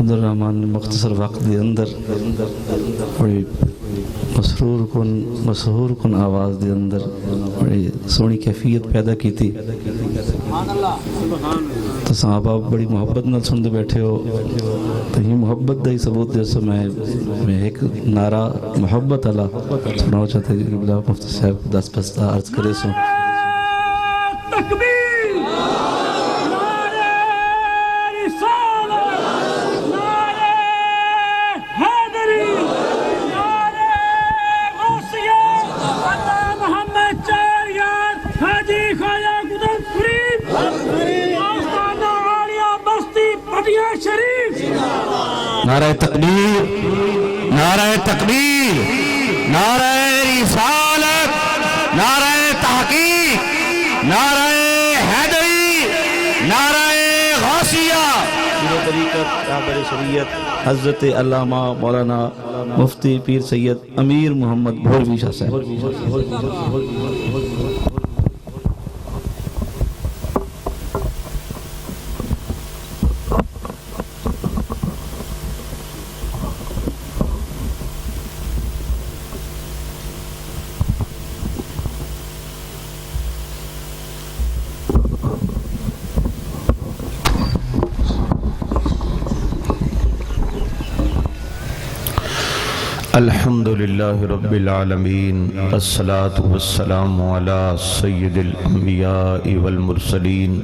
الرحمن مختصر وقت دے اندر بڑی مسحور کن آواز دے اندر بڑی سونی کیفیت پیدا کی تھی تو صحابہ بڑی محبت نال سن دے بیٹھے ہو تو یہ محبت دا ہی ثبوت دے سو میں ایک نعرہ محبت اللہ سناؤ چاہتے کہ بلا مفتی صاحب 10 بستہ عرض کرے سو نعرہ تکبیر، نعرہ تکبیر، نعرہ رسالت، نعرہ تحقیق، نعرہ حیدری، نعرہ غوثیہ۔ یہ طریقت رہبر شریعت حضرت علامہ مولانا مفتی پیر سید امیر محمد بھولوی شاہ صاحب۔ الحمدللہ رب العالمین، الصلاة والسلام علی سید الانبیاء والمرسلین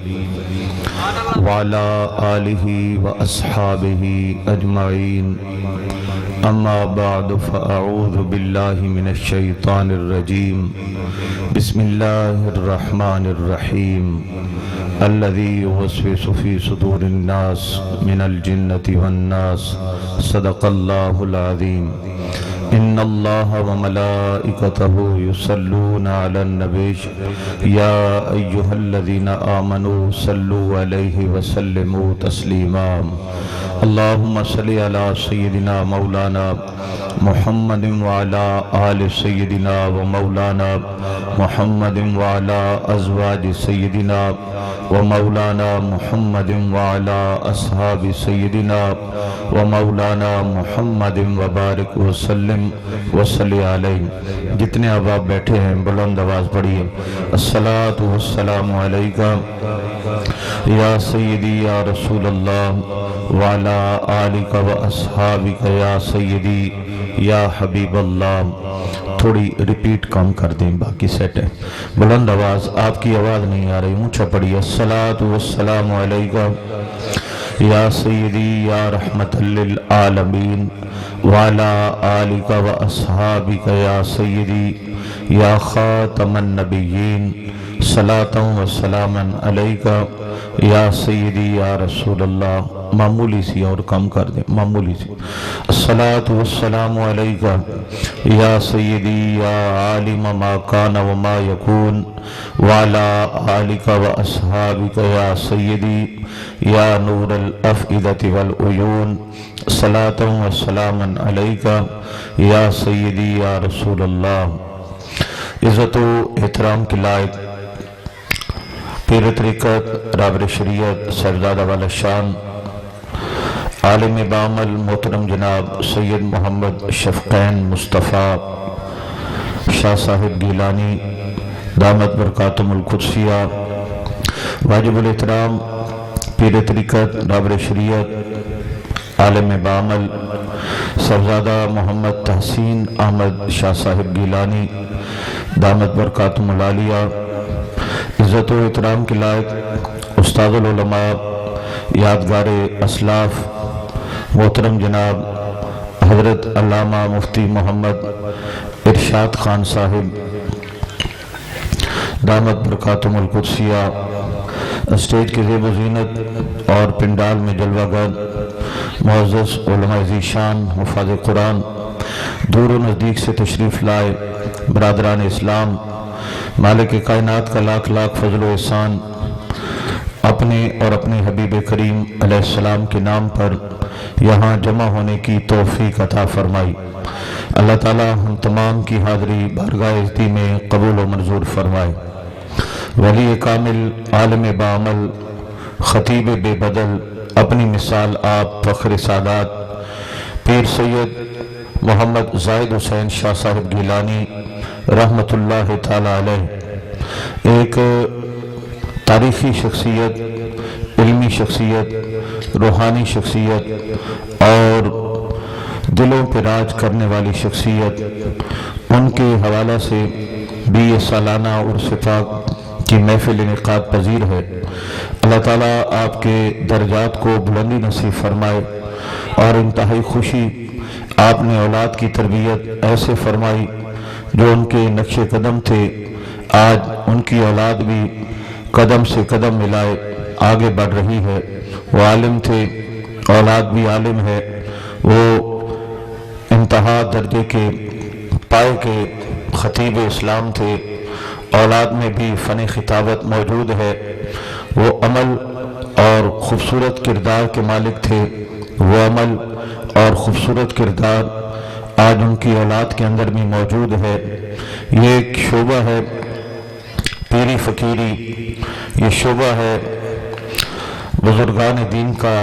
وعلی آلہ واصحابہ اجمعین، اما بعد فاعوذ باللہ من الشیطان الرجیم، بسم اللہ الرحمن الرحیم، الذی یوسوس فی صدور الناس من الجنۃ والناس، صدق اللہ العظیم۔ ان اللہ وملائکتہ یصلون علی النبی یا ایہا الذین آمنوا صلوا علیہ وسلموا تسلیما۔ اللہم صلی علی سیدنا مولانا محمد وعلی آل سیدنا ومولانا محمد وعلی ازواج سیدنا ومولانا محمد وعلی اصحاب سیدنا ومولانا محمد وبارک وسلم وصلی علیہ۔ جتنے احباب بیٹھے ہیں بلند آواز پڑھیے، الصلاۃ والسلام علیکہ یا سیدی یا رسول اللہ وعلی آلک واصحابک یا سیدی یا حبیب اللہ۔ تھوڑی ریپیٹ کم کر دیں، باقی سیٹ ہے۔ بلند آواز، آپ کی آواز نہیں آ رہی، اونچا پڑھیے، الصلاۃ والسلام علیکہ یا سیدی یا رحمت للعالمین وعلی آلک واصحابک یا سیدی یا خاتم النبیین، صلاۃ و سلاما علیکہ یا سیدی یا رسول اللہ۔ معمولی سی اور کم کر دیں، معمولی سی۔ الصلاۃ والسلام علیکہ یا سیدی یا عالم ما کان وما یکون وعلی آلک واصحابک یا سیدی یا نور الافئدۃ والعیون، صلاۃ و سلاما علیکہ یا سیدی یا رسول اللہ۔ عزت و احترام کی لائق پیر طریقت رہبر شریعت صاحبزادہ والا شان عالم بعمل محترم جناب سید محمد شفقین مصطفیٰ شاہ صاحب گیلانی دامت برکاتہم القدسیہ، واجب الاحترام پیر طریقت رہبر شریعت عالم بعمل صاحبزادہ محمد تحسین احمد شاہ صاحب گیلانی دامت برکاتہم العالیہ، عزت و احترام کے لائق استاد العلماء یادگار اسلاف محترم جناب حضرت علامہ مفتی محمد ارشاد خان صاحب دامت برکاتہم القدسیہ، اسٹیج کے زیب و زینت اور پنڈال میں جلوہ گر معزز علماء ذیشان حفاظ قرآن، دور و نزدیک سے تشریف لائے برادران اسلام، مالک کائنات کا لاکھ لاکھ فضل و احسان اپنے اور اپنے حبیب کریم علیہ السلام کے نام پر یہاں جمع ہونے کی توفیق عطا فرمائی۔ اللہ تعالی ہم تمام کی حاضری بارگاہ عزتی میں قبول و منظور فرمائے۔ ولی کامل عالم بعمل خطیب بے بدل اپنی مثال آپ فخر سادات پیر سید محمد زاہد حسین شاہ صاحب گیلانی رحمۃ اللہ تعالی علیہ ایک تاریخی شخصیت، علمی شخصیت، روحانی شخصیت اور دلوں پہ راج کرنے والی شخصیت، ان کے حوالہ سے بھی یہ سالانہ عرس پاک کی محفل انعقاد پذیر ہے۔ اللہ تعالیٰ آپ کے درجات کو بلندی نصیب فرمائے، اور انتہائی خوشی آپ نے اولاد کی تربیت ایسے فرمائی جو ان کے نقش قدم تھے، آج ان کی اولاد بھی قدم سے قدم ملائے آگے بڑھ رہی ہے۔ وہ عالم تھے، اولاد بھی عالم ہے، وہ انتہا درجے کے پائے کے خطیب اسلام تھے، اولاد میں بھی فن خطابت موجود ہے، وہ عمل اور خوبصورت کردار کے مالک تھے، وہ عمل اور خوبصورت کردار آج ان کی اولاد کے اندر بھی موجود ہے۔ یہ ایک شعبہ ہے پیری فقیری، یہ شعبہ ہے بزرگان دین کا،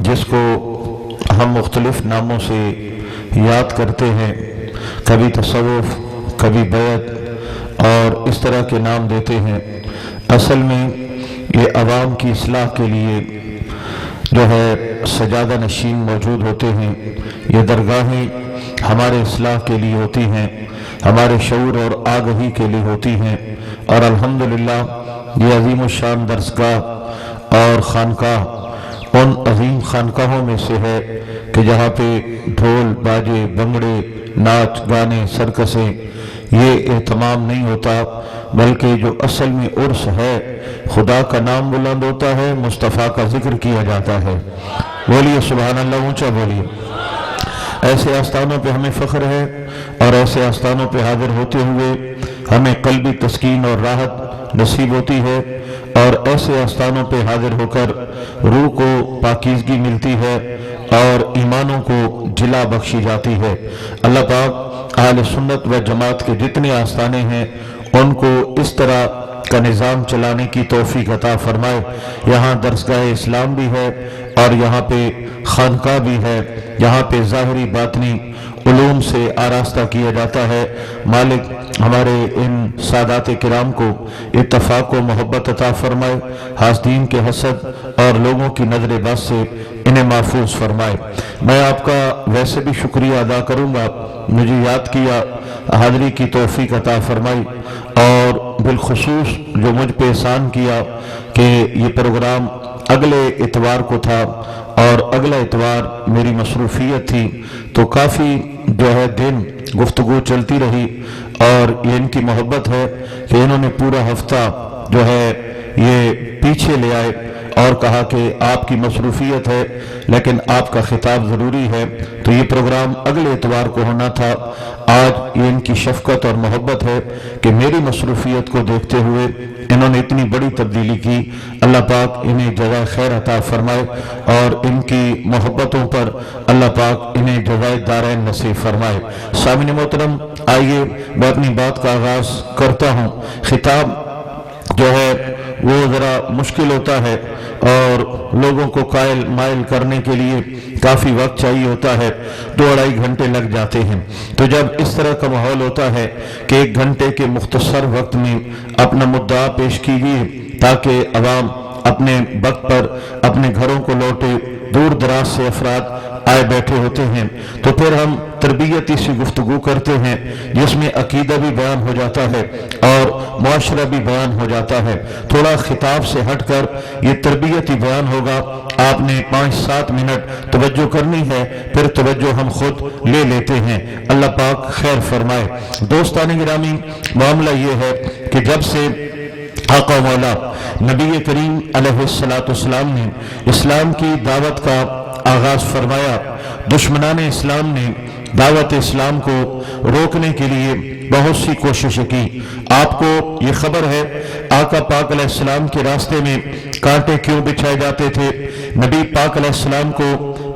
جس کو ہم مختلف ناموں سے یاد کرتے ہیں، کبھی تصوف، کبھی بیعت اور اس طرح کے نام دیتے ہیں۔ اصل میں یہ عوام کی اصلاح کے لیے جو ہے سجادہ نشین موجود ہوتے ہیں، یہ درگاہیں ہمارے اصلاح کے لیے ہوتی ہیں، ہمارے شعور اور آگہی کے لیے ہوتی ہیں، اور الحمدللہ یہ عظیم الشان درسگاہ اور خانقاہ ان عظیم خانقاہوں میں سے ہے کہ جہاں پہ ڈھول، باجے، بنگڑے، ناچ گانے، سرکسیں یہ اہتمام نہیں ہوتا، بلکہ جو اصل میں عرس ہے، خدا کا نام بلند ہوتا ہے، مصطفیٰ کا ذکر کیا جاتا ہے۔ بولیے سبحان اللہ، اونچا بولیے۔ ایسے آستانوں پہ ہمیں فخر ہے، اور ایسے آستانوں پہ حاضر ہوتے ہوئے ہمیں قلبی تسکین اور راحت نصیب ہوتی ہے، اور ایسے آستانوں پہ حاضر ہو کر روح کو پاکیزگی ملتی ہے اور ایمانوں کو جلا بخشی جاتی ہے۔ اللہ پاک اہل سنت و جماعت کے جتنے آستانے ہیں ان کو اس طرح کا نظام چلانے کی توفیق عطا فرمائے۔ یہاں درسگاہ اسلام بھی ہے اور یہاں پہ خانقاہ بھی ہے، یہاں پہ ظاہری باطنی علوم سے آراستہ کیا جاتا ہے۔ مالک ہمارے ان سادات کرام کو اتفاق و محبت عطا فرمائے، حاسدین کے حسد اور لوگوں کی نظر بد سے انہیں محفوظ فرمائے۔ میں آپ کا ویسے بھی شکریہ ادا کروں گا، مجھے یاد کیا، حاضری کی توفیق عطا فرمائی، اور بالخصوص جو مجھ پہ احسان کیا کہ یہ پروگرام اگلے اتوار کو تھا اور اگلا اتوار میری مصروفیت تھی، تو کافی جو ہے دن گفتگو چلتی رہی، اور یہ ان کی محبت ہے کہ انہوں نے پورا ہفتہ جو ہے یہ پیچھے لے آئے اور کہا کہ آپ کی مصروفیت ہے لیکن آپ کا خطاب ضروری ہے، تو یہ پروگرام اگلے اتوار کو ہونا تھا۔ آج یہ ان کی شفقت اور محبت ہے کہ میری مصروفیت کو دیکھتے ہوئے انہوں نے اتنی بڑی تبدیلی کی۔ اللہ پاک انہیں جزائے خیر عطا فرمائے، اور ان کی محبتوں پر اللہ پاک انہیں جزائے دارین نصیب فرمائے۔ سامعین محترم، آئیے میں اپنی بات کا آغاز کرتا ہوں۔ خطاب جو ہے وہ ذرا مشکل ہوتا ہے، اور لوگوں کو قائل مائل کرنے کے لیے کافی وقت چاہیے ہوتا ہے، 2-2.5 گھنٹے لگ جاتے ہیں۔ تو جب اس طرح کا ماحول ہوتا ہے کہ 1 گھنٹے کے مختصر وقت میں اپنا مدعا پیش کیجیے تاکہ عوام اپنے وقت پر اپنے گھروں کو لوٹے، دور دراز سے افراد آئے بیٹھے ہوتے ہیں، تو پھر ہم تربیتی سی گفتگو کرتے ہیں جس میں عقیدہ بھی بیان ہو جاتا ہے اور معاشرہ بھی بیان ہو جاتا ہے۔ تھوڑا خطاب سے ہٹ کر یہ تربیتی بیان ہوگا، آپ نے 5-7 منٹ توجہ کرنی ہے، پھر توجہ ہم خود لے لیتے ہیں۔ اللہ پاک خیر فرمائے۔ دوستان گرامی، معاملہ یہ ہے کہ جب سے آقا و مولا نبی کریم علیہ السلام نے اسلام کی دعوت کا آغاز فرمایا، دشمنان اسلام نے دعوت اسلام کو روکنے کے لیے بہت سی کوششیں کی۔ آپ کو یہ خبر ہے آقا پاک علیہ السلام کے راستے میں کانٹے کیوں بچھائے جاتے تھے؟ نبی پاک علیہ السلام کو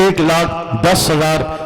1,10,000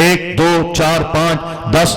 1, 2, 4, 5, 10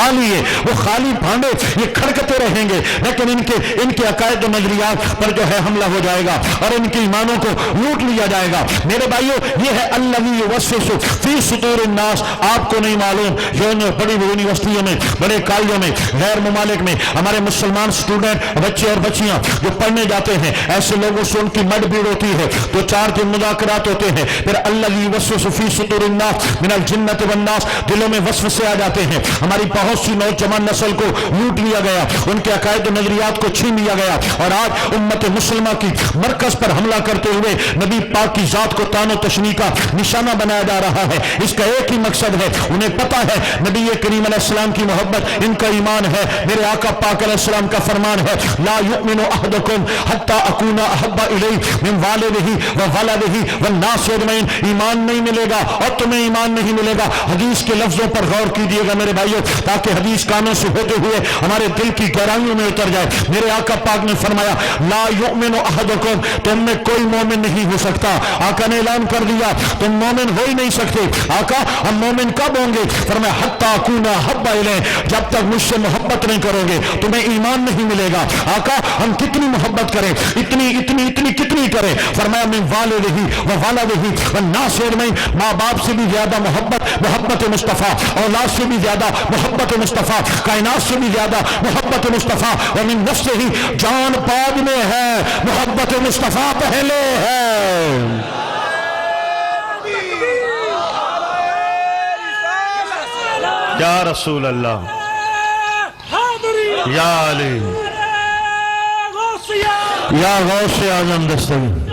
کھا لیے وہ خالی بھانڈے یہ کھڑکتے رہیں گے، لیکن ان کے عقائد و نظریات پر جو ہے حملہ ہو جائے گا اور ان کے ایمانوں کو لوٹ لیا جائے گا۔ میرے بھائیو، یہ ہے الذی یوسوس فی صدور الناس۔ آپ کو نہیں معلوم، بڑی یونیورسٹیوں میں، بڑے کالجوں میں، غیر ممالک میں ہمارے مسلمان اسٹوڈنٹ بچے اور بچیاں جو پڑھنے جاتے ہیں، ایسے لوگوں سے ان کی مڈ بھیڑ ہوتی ہے، تو 4 دن مذاکرات ہوتے ہیں، پھر الذی یوسوس فی صدور الناس من الجنۃ والناس، دلوں میں وسوسے آ جاتے ہیں۔ ہماری بہت سی نوجوان نسل کو لوٹ لیا گیا، ان کے عقائد و نظریات کو چھین لیا گیا، اور آج امت مسلمہ کی مرکز پر حملہ کرتے ہوئے نبی پاک کی ذات کو تان و تشنیع کا نشانہ بنایا جا رہا ہے۔ اس کا ایک ہی مقصد ہے، انہیں پتا ہے نبی کریم علیہ السلام کی محبت ان کا ایمان ہے۔ میرے آقا پاک علیہ السلام کا فرمان ہے، لا یؤمن احدکم حتی اکون احب الیہ من والدہ وولدہ والناس اجمعین۔ ایمان نہیں ملے گا اور تمہیں ایمان نہیں ملے گا۔ حدیث کے لفظوں پر غور کیجیے گا میرے بھائیوں، تاکہ حدیث کانوں سے ہوتے ہوئے ہمارے دل کی گہرائیوں میں اتر جائے۔ میرے آقا پاک نے فرمایا، لا یؤمن احدکم، تم میں کوئی مومن نہیں ہو سکتا۔ آقا نے اعلان کر دیا تم مومن ہو ہی نہیں سکتے۔ آقا ہم مومن کب ہوں گے؟ فرمایا حتی اکون احب الیہ، جب تک مجھ سے محبت نہیں کرو گے تمہیں ایمان نہیں ملے گا۔ آقا ہم کتنی محبت کریں، اتنی کتنی کریں؟ فرمایا من والدہ وولدہ والناس اجمعین، ماں باپ سے بھی زیادہ محبت مصطفیٰ، اولاد سے بھی زیادہ محبت مصطفیٰ، کائنات سے بھی زیادہ محبت مصطفیٰ، ومن نفسہ، جان بعد میں ہے، محبت مصطفیٰ پہلے ہے۔ یا رسول اللہ، یا علی، یا غوث اعظم دستگیر،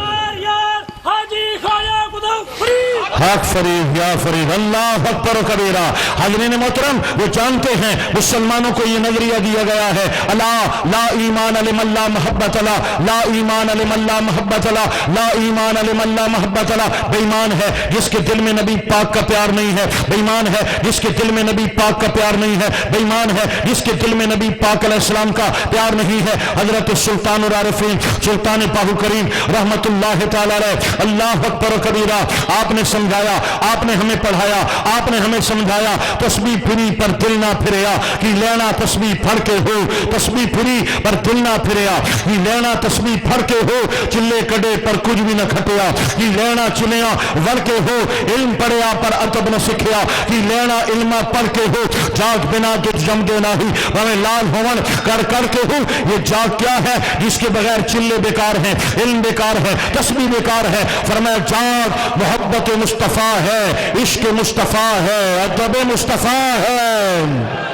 حق فریق، یا فریق، اللہ اکبر و کبیرہ۔ حاضرین محترم، وہ جانتے ہیں مسلمانوں کو یہ نظریہ دیا گیا ہے، اللہ لا ایمان لمن لا محبت له، لا ایمان لمن لا محبت له، لا ایمان لمن لا محبت له۔ بے ایمان ہے جس کے دل میں نبی پاک کا پیار نہیں ہے، بے ایمان ہے جس کے دل میں نبی پاک کا پیار نہیں ہے، بے ایمان ہے جس کے دل میں نبی پاک علیہ السلام کا پیار نہیں ہے۔ حضرت سلطان العارفین سلطان باہو کریم رحمت اللہ تعالی علیہ، اللہ اکبر و کبیرہ، آپ نے سمجھایا، آپ نے ہمیں پڑھایا، آپ نے ہمیں سمجھایا، تسبیح پھری پر دل نہ پھریا، کی لینا تسبیح پھڑ کے ہو، تسبیح پھری پر دل نہ پھریا، کی لینا تسبیح پھڑ کے ہو، چلے کڈے پر کچھ بھی نہ کھٹیا، کی لینا چلیاں وڑ کے ہو، علم پڑھیا پر ادب نہ سکھیا، کی لینا علم پڑھ کے ہو، جاگ بنا تجھ جم دے نہیں، ہمیں لال ہون کر کے ہو۔ یہ جاگ کیا ہے؟ جس کے بغیر چلے بیکار ہیں، علم بیکار ہے، تسبیح بیکار ہے۔ فرمایا جاگ محبت مصطفیٰ ہے، عشق مصطفیٰ ہے، ادب مصطفیٰ ہے۔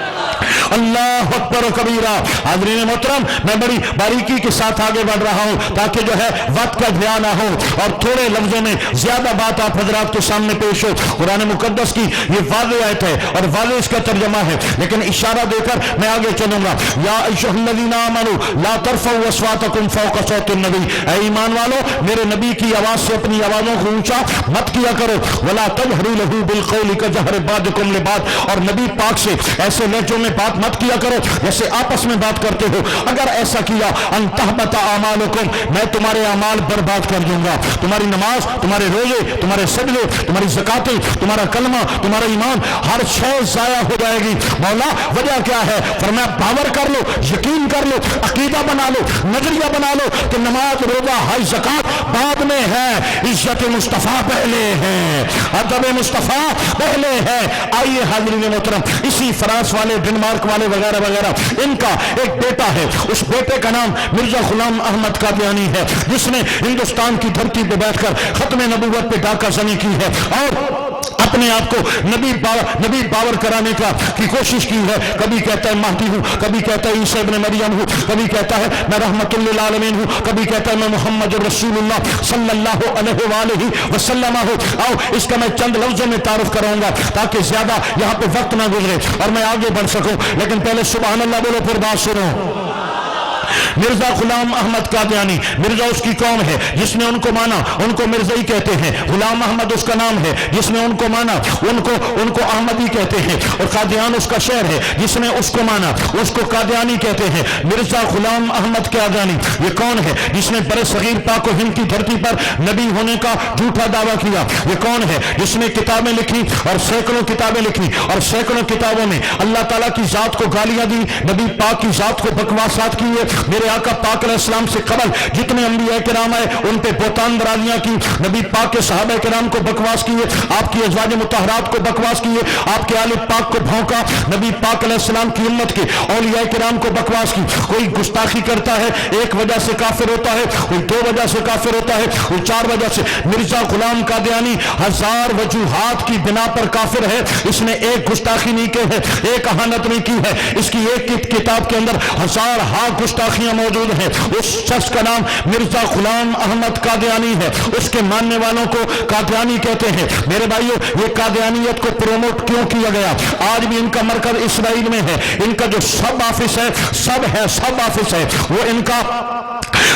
اللہ اکبر و کبیرہ۔ حاضرین محترم، میں بڑی باریکی کے ساتھ آگے بڑھ رہا ہوں تاکہ جو ہے وقت کا ضیاع نہ ہو اور تھوڑے لفظوں میں زیادہ بات آپ حضرات کے سامنے پیش ہو۔ قرآن مقدس کی یہ واضح آیت ہے اور واضح اس کا ترجمہ ہے، لیکن اشارہ دے کر میں آگے چلوں گا۔ یا ایھا الذین آمنوا لا ترفعوا اصواتکم فوق صوت النبی، اے ایمان والو میرے نبی کی آواز سے اپنی آوازوں کو اونچا مت کیا کرو۔ ولا تجہروا لہ بالقول کجہر بعضکم لبعض، اور نبی پاک سے ایسے لہجوں میں بات مت کیا کرو جیسے آپس میں بات کرتے ہو، اگر ایسا کیا ان تحبط اعمالکم، میں تمہارے اعمال برباد کر دوں گا، تمہاری نماز، تمہارے روزے، تمہارے سجدے، تمہاری زکاتیں، تمہارا کلمہ، تمہارا ایمان، ہر شے ضائع ہو جائے گی۔ مولا وجہ کیا ہے؟ فرمایا باور کر لو، یقین کر لو، عقیدہ بنا لو، نظریہ بنا لو کہ نماز، روزہ، حج، زکات بعد میں ہے، عزت مصطفیٰ پہلے ہے، ادب مصطفیٰ پہلے ہے۔ آئیے حاضرین محترم، اسی فرانس والے، ڈنمارک والے وغیرہ وغیرہ، ان کا ایک بیٹا ہے، اس بیٹے کا نام مرزا غلام احمد قادیانی ہے، جس نے ہندوستان کی دھرتی پہ بیٹھ کر ختم نبوت پہ ڈاکہ زنی کی ہے اور اپنے آپ کو نبی باور کرانے کی کوشش کی ہے۔ کبھی کہتا ہے مہدی ہوں، کبھی کہتا ہے عیسیٰ ابن مریم ہوں، کبھی کہتا ہے میں رحمت للعالمین ہوں، کبھی کہتا ہے میں محمد رسول اللہ صلی اللہ علیہ وآلہ وسلم ہوں۔ آؤ اس کا میں چند لفظوں میں تعارف کراؤں گا تاکہ زیادہ یہاں پہ وقت نہ گزرے اور میں آگے بڑھ سکوں، لیکن پہلے سبحان اللہ بولو پھر بات سنو۔ مرزا غلام احمد قادیانی، مرزا اس کی قوم ہے جس نے ان کو مانا، ان کو مرزائی کہتے ہیں، غلام احمد اس کا نام ہے جس نے ان کو مانا، ان کو احمدی کہتے ہیں، اور قادیان اس کا شہر ہے جس نے اس کو مانا، اس کو قادیانی کہتے ہیں۔ مرزا غلام احمد قادیانی یہ کون ہے جس نے برِ صغیر پاک و ہند کی دھرتی پر نبی ہونے کا جھوٹا دعویٰ کیا؟ یہ کون ہے جس نے کتابیں لکھی اور سینکڑوں کتابیں لکھی اور سینکڑوں کتابوں میں اللہ تعالیٰ کی ذات کو گالیاں دی، نبی پاک کی ذات کو بکواسات کیے، میرے آقا پاک علیہ السلام سے قبل جتنے انبیاء کرام آئے ان پہ بہتان درازیاں کی، نبی پاک کے صحابہ کرام کو بکواس کیے، آپ کی ازواج مطہرات کو بکواس کیے، آپ کے آل پاک کو بھونکا، نبی پاک علیہ السلام کی امت کے اولیاء کرام کو بکواس کی۔ کوئی گستاخی کرتا ہے ایک وجہ سے کافر ہوتا ہے، کوئی دو وجہ سے کافر ہوتا ہے، کوئی چار وجہ سے۔ مرزا غلام قادیانی ہزار وجوہات کی بنا پر کافر ہے، اس نے ایک گستاخی نہیں کی ہے، ایک اہانت نہیں کی ہے، اس کی ایک کتاب کے اندر ہزار ہا گستاخیاں موجود ہیں۔ اس شخص کا نام مرزا غلام احمد قادیانی ہے، اس کے ماننے والوں کو قادیانی کہتے ہیں۔ میرے بھائیو یہ قادیانیت کو پروموٹ کیوں کیا گیا؟ آج بھی ان کا مرکز اسرائیل میں ہے، ان کا جو سب آفس ہے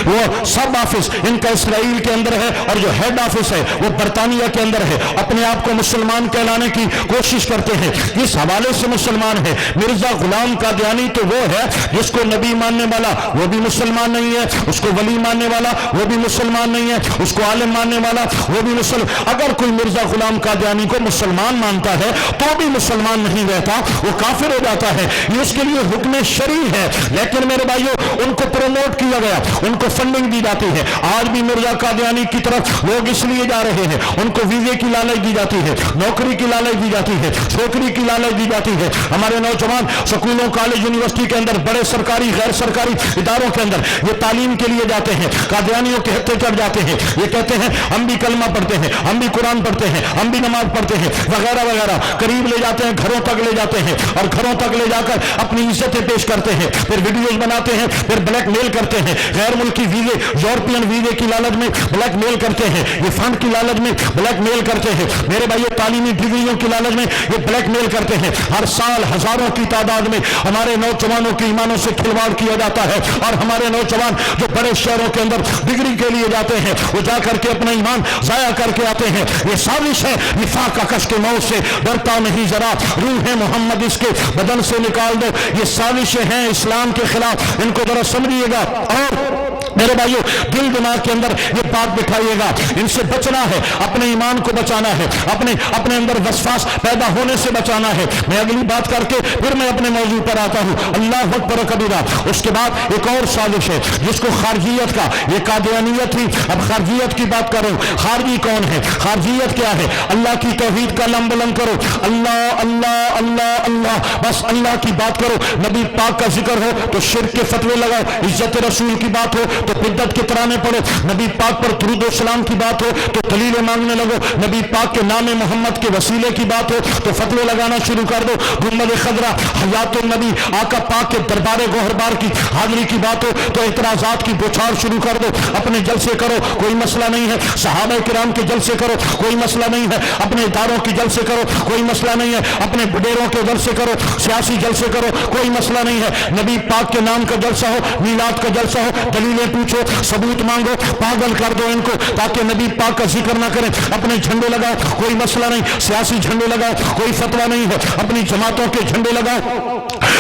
وہ سب آفس ان کا اسرائیل کے اندر ہے، اور جو ہیڈ آفس ہے وہ برطانیہ کے اندر ہے۔ اپنے آپ کو مسلمان کہلانے کی کوشش کرتے ہیں، اس حوالے سے مسلمان ہے۔ مرزا غلام قادیانی تو وہ ہے جس کو نبی ماننے والا وہ بھی مسلمان نہیں ہے، اس کو ولی ماننے والا وہ بھی مسلمان نہیں ہے، اس کو عالم ماننے والا وہ بھی مسلمان۔ اگر کوئی مرزا غلام قادیانی کو مسلمان مانتا ہے تو بھی مسلمان نہیں رہتا، وہ کافر ہو جاتا ہے، یہ اس کے لیے حکم شرعی ہے۔ لیکن میرے بھائیو ان کو پروموٹ کیا گیا، ان کو فنڈنگ دی جاتی ہے۔ آج بھی مرزا قادیانی کی طرف لوگ اس لیے جا رہے ہیں، ان کو ویزے کی لالچ دی جاتی ہے، نوکری کی لالچ دی جاتی ہے، چھوکری کی لالچ دی جاتی ہے۔ ہمارے نوجوان سکولوں، کالج، یونیورسٹی کے اندر، بڑے سرکاری غیر سرکاری اداروں کے اندر یہ تعلیم کے لیے جاتے ہیں، قادیانیوں کے ہتھے چڑھ جاتے ہیں، یہ کہتے ہیں ہم بھی کلمہ پڑھتے ہیں، ہم بھی قرآن پڑھتے ہیں، ہم بھی نماز پڑھتے ہیں وغیرہ وغیرہ، قریب لے جاتے ہیں، گھروں تک لے جاتے ہیں، اور گھروں تک لے جا کر اپنی عزتیں پیش کرتے ہیں، پھر ویڈیوز بناتے ہیں، پھر بلیک میل کرتے ہیں، غیر ملکی ویزے، یورپین ویزے کی لالچ میں بلیک میل کرتے ہیں، یہ فنڈ کی لالچ میں بلیک میل کرتے ہیں، میرے بھائیو تعلیمی ڈگریوں کی لالچ میں یہ بلیک میل کرتے ہیں۔ ہر سال ہزاروں کی تعداد میں ہمارے نوجوانوں کے ایمانوں سے کھلواڑ کیا جاتا ہے، اور ہمارے نوجوان جو بڑے شہروں کے اندر ڈگری کے لیے جاتے ہیں وہ جا کر کے اپنا ایمان ضائع کر کے آتے ہیں۔ یہ سازش ہے، نفاق کا کش کے موت سے ڈرتا نہیں ذرا، روح محمد اس کے بدن سے نکال دو، یہ سازشیں ہیں اسلام کے خلاف، ان کو ذرا سمجھیے گا۔ اور میرے بھائیو دل دماغ کے اندر یہ بات بٹھائیے گا، ان سے بچنا ہے، اپنے ایمان کو بچانا ہے، اپنے اندر وسواس پیدا ہونے سے بچانا ہے۔ میں اگلی بات کر کے پھر میں اپنے موضوع پر آتا ہوں، اللہ اکبر کبیرہ۔ اس کے بعد ایک اور سازش ہے جس کو خارجیت کا، یہ قادیانیت تھی، اب خارجیت کی بات کروں۔ خارجی کون ہے؟ خارجیت کیا ہے؟ اللہ کی توحید کا لم بلند کرو، اللہ اللہ اللہ اللہ، بس اللہ کی بات کرو، نبی پاک کا ذکر ہو تو شرک کے فتوے لگاؤ، عزت رسول کی بات ہو تو بدعت کے ترانے پڑھو، نبی پاک پر درود و سلام کی بات ہو تو دلیلیں مانگنے لگو، نبی پاک کے نام محمد کے وسیلے کی بات ہو تو فتوے لگانا شروع کر دو، گنبد خضرا، حیات النبی، آقا پاک کے دربار گوہربار کی حاضری کی بات ہو تو اعتراضات کی بوچھار شروع کر دو، اپنے جلسے کرو کوئی مسئلہ نہیں ہے، صحابہ کرام کے جلسے کرو کوئی مسئلہ نہیں ہے، اپنے اداروں کے جلسے کرو کوئی مسئلہ نہیں ہے، اپنے بڈیروں کے جلسے کرو، سیاسی جلسے کرو کوئی مسئلہ نہیں ہے، نبی پاک کے نام کا جلسہ ہو، میلاد کا جلسہ ہو، دلیلیں پوچھو، ثبوت مانگو، پاگل کر دو ان کو تاکہ نبی پاک کا ذکر نہ کریں، اپنے جھنڈے لگاؤ کوئی مسئلہ نہیں، سیاسی جھنڈے لگاؤ کوئی فتویٰ نہیں ہے، اپنی جماعتوں کے جھنڈے لگاؤ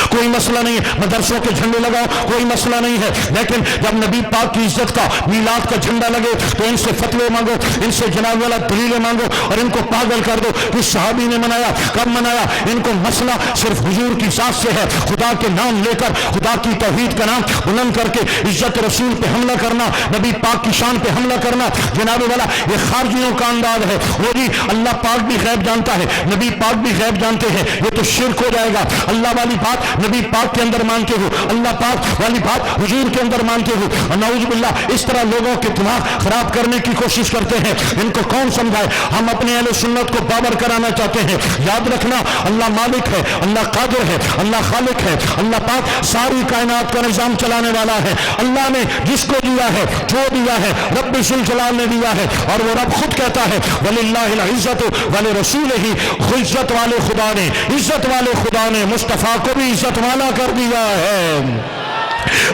کوئی مسئلہ نہیں ہے، مدرسوں کے جھنڈے لگاؤ کوئی مسئلہ نہیں ہے، لیکن جب نبی پاک کی عزت کا میلاد کا جھنڈا لگے تو ان سے فتوے مانگو، ان سے جناب والا دلیلیں مانگو اور ان کو پاگل کر دو کہ صحابی نے منایا، کب منایا، ان کو مسئلہ صرف حضور کی ذات سے ہے، خدا کے نام لے کر، خدا کی توحید کا نام بلند کر کے عزت رسول پہ حملہ کرنا، نبی پاک کی شان پہ حملہ کرنا، جناب والا یہ خارجیوں کا انداز ہے۔ وہ جی اللہ پاک بھی غیب جانتا ہے، نبی پاک بھی غیب جانتے ہیں، یہ تو شرک ہو جائے گا، اللہ والی بات نبی پاک کے اندر مانتے ہو، اللہ پاک والی بات حضور کے اندر مانتے ہو، نعوذ باللہ اس طرح لوگوں کے دماغ خراب کرنے کی کوشش کرتے ہیں، ان کو کون سمجھائے؟ ہم اپنے اہل سنت کو بابر کرانا چاہتے ہیں، یاد رکھنا اللہ مالک ہے، اللہ قادر ہے، اللہ خالق ہے، اللہ پاک ساری کائنات کا نظام چلانے والا ہے، اللہ نے جس کو دیا ہے جو دیا ہے رب ذوالجلال نے دیا ہے، اور وہ رب خود کہتا ہے وَلِلَّهِ الْعِزَّةُ وَلِرَسُولِهِ، عزت والے خدا نے، عزت والے خدا نے مصطفیٰ کو بھی عزت والا کر دیا ہے۔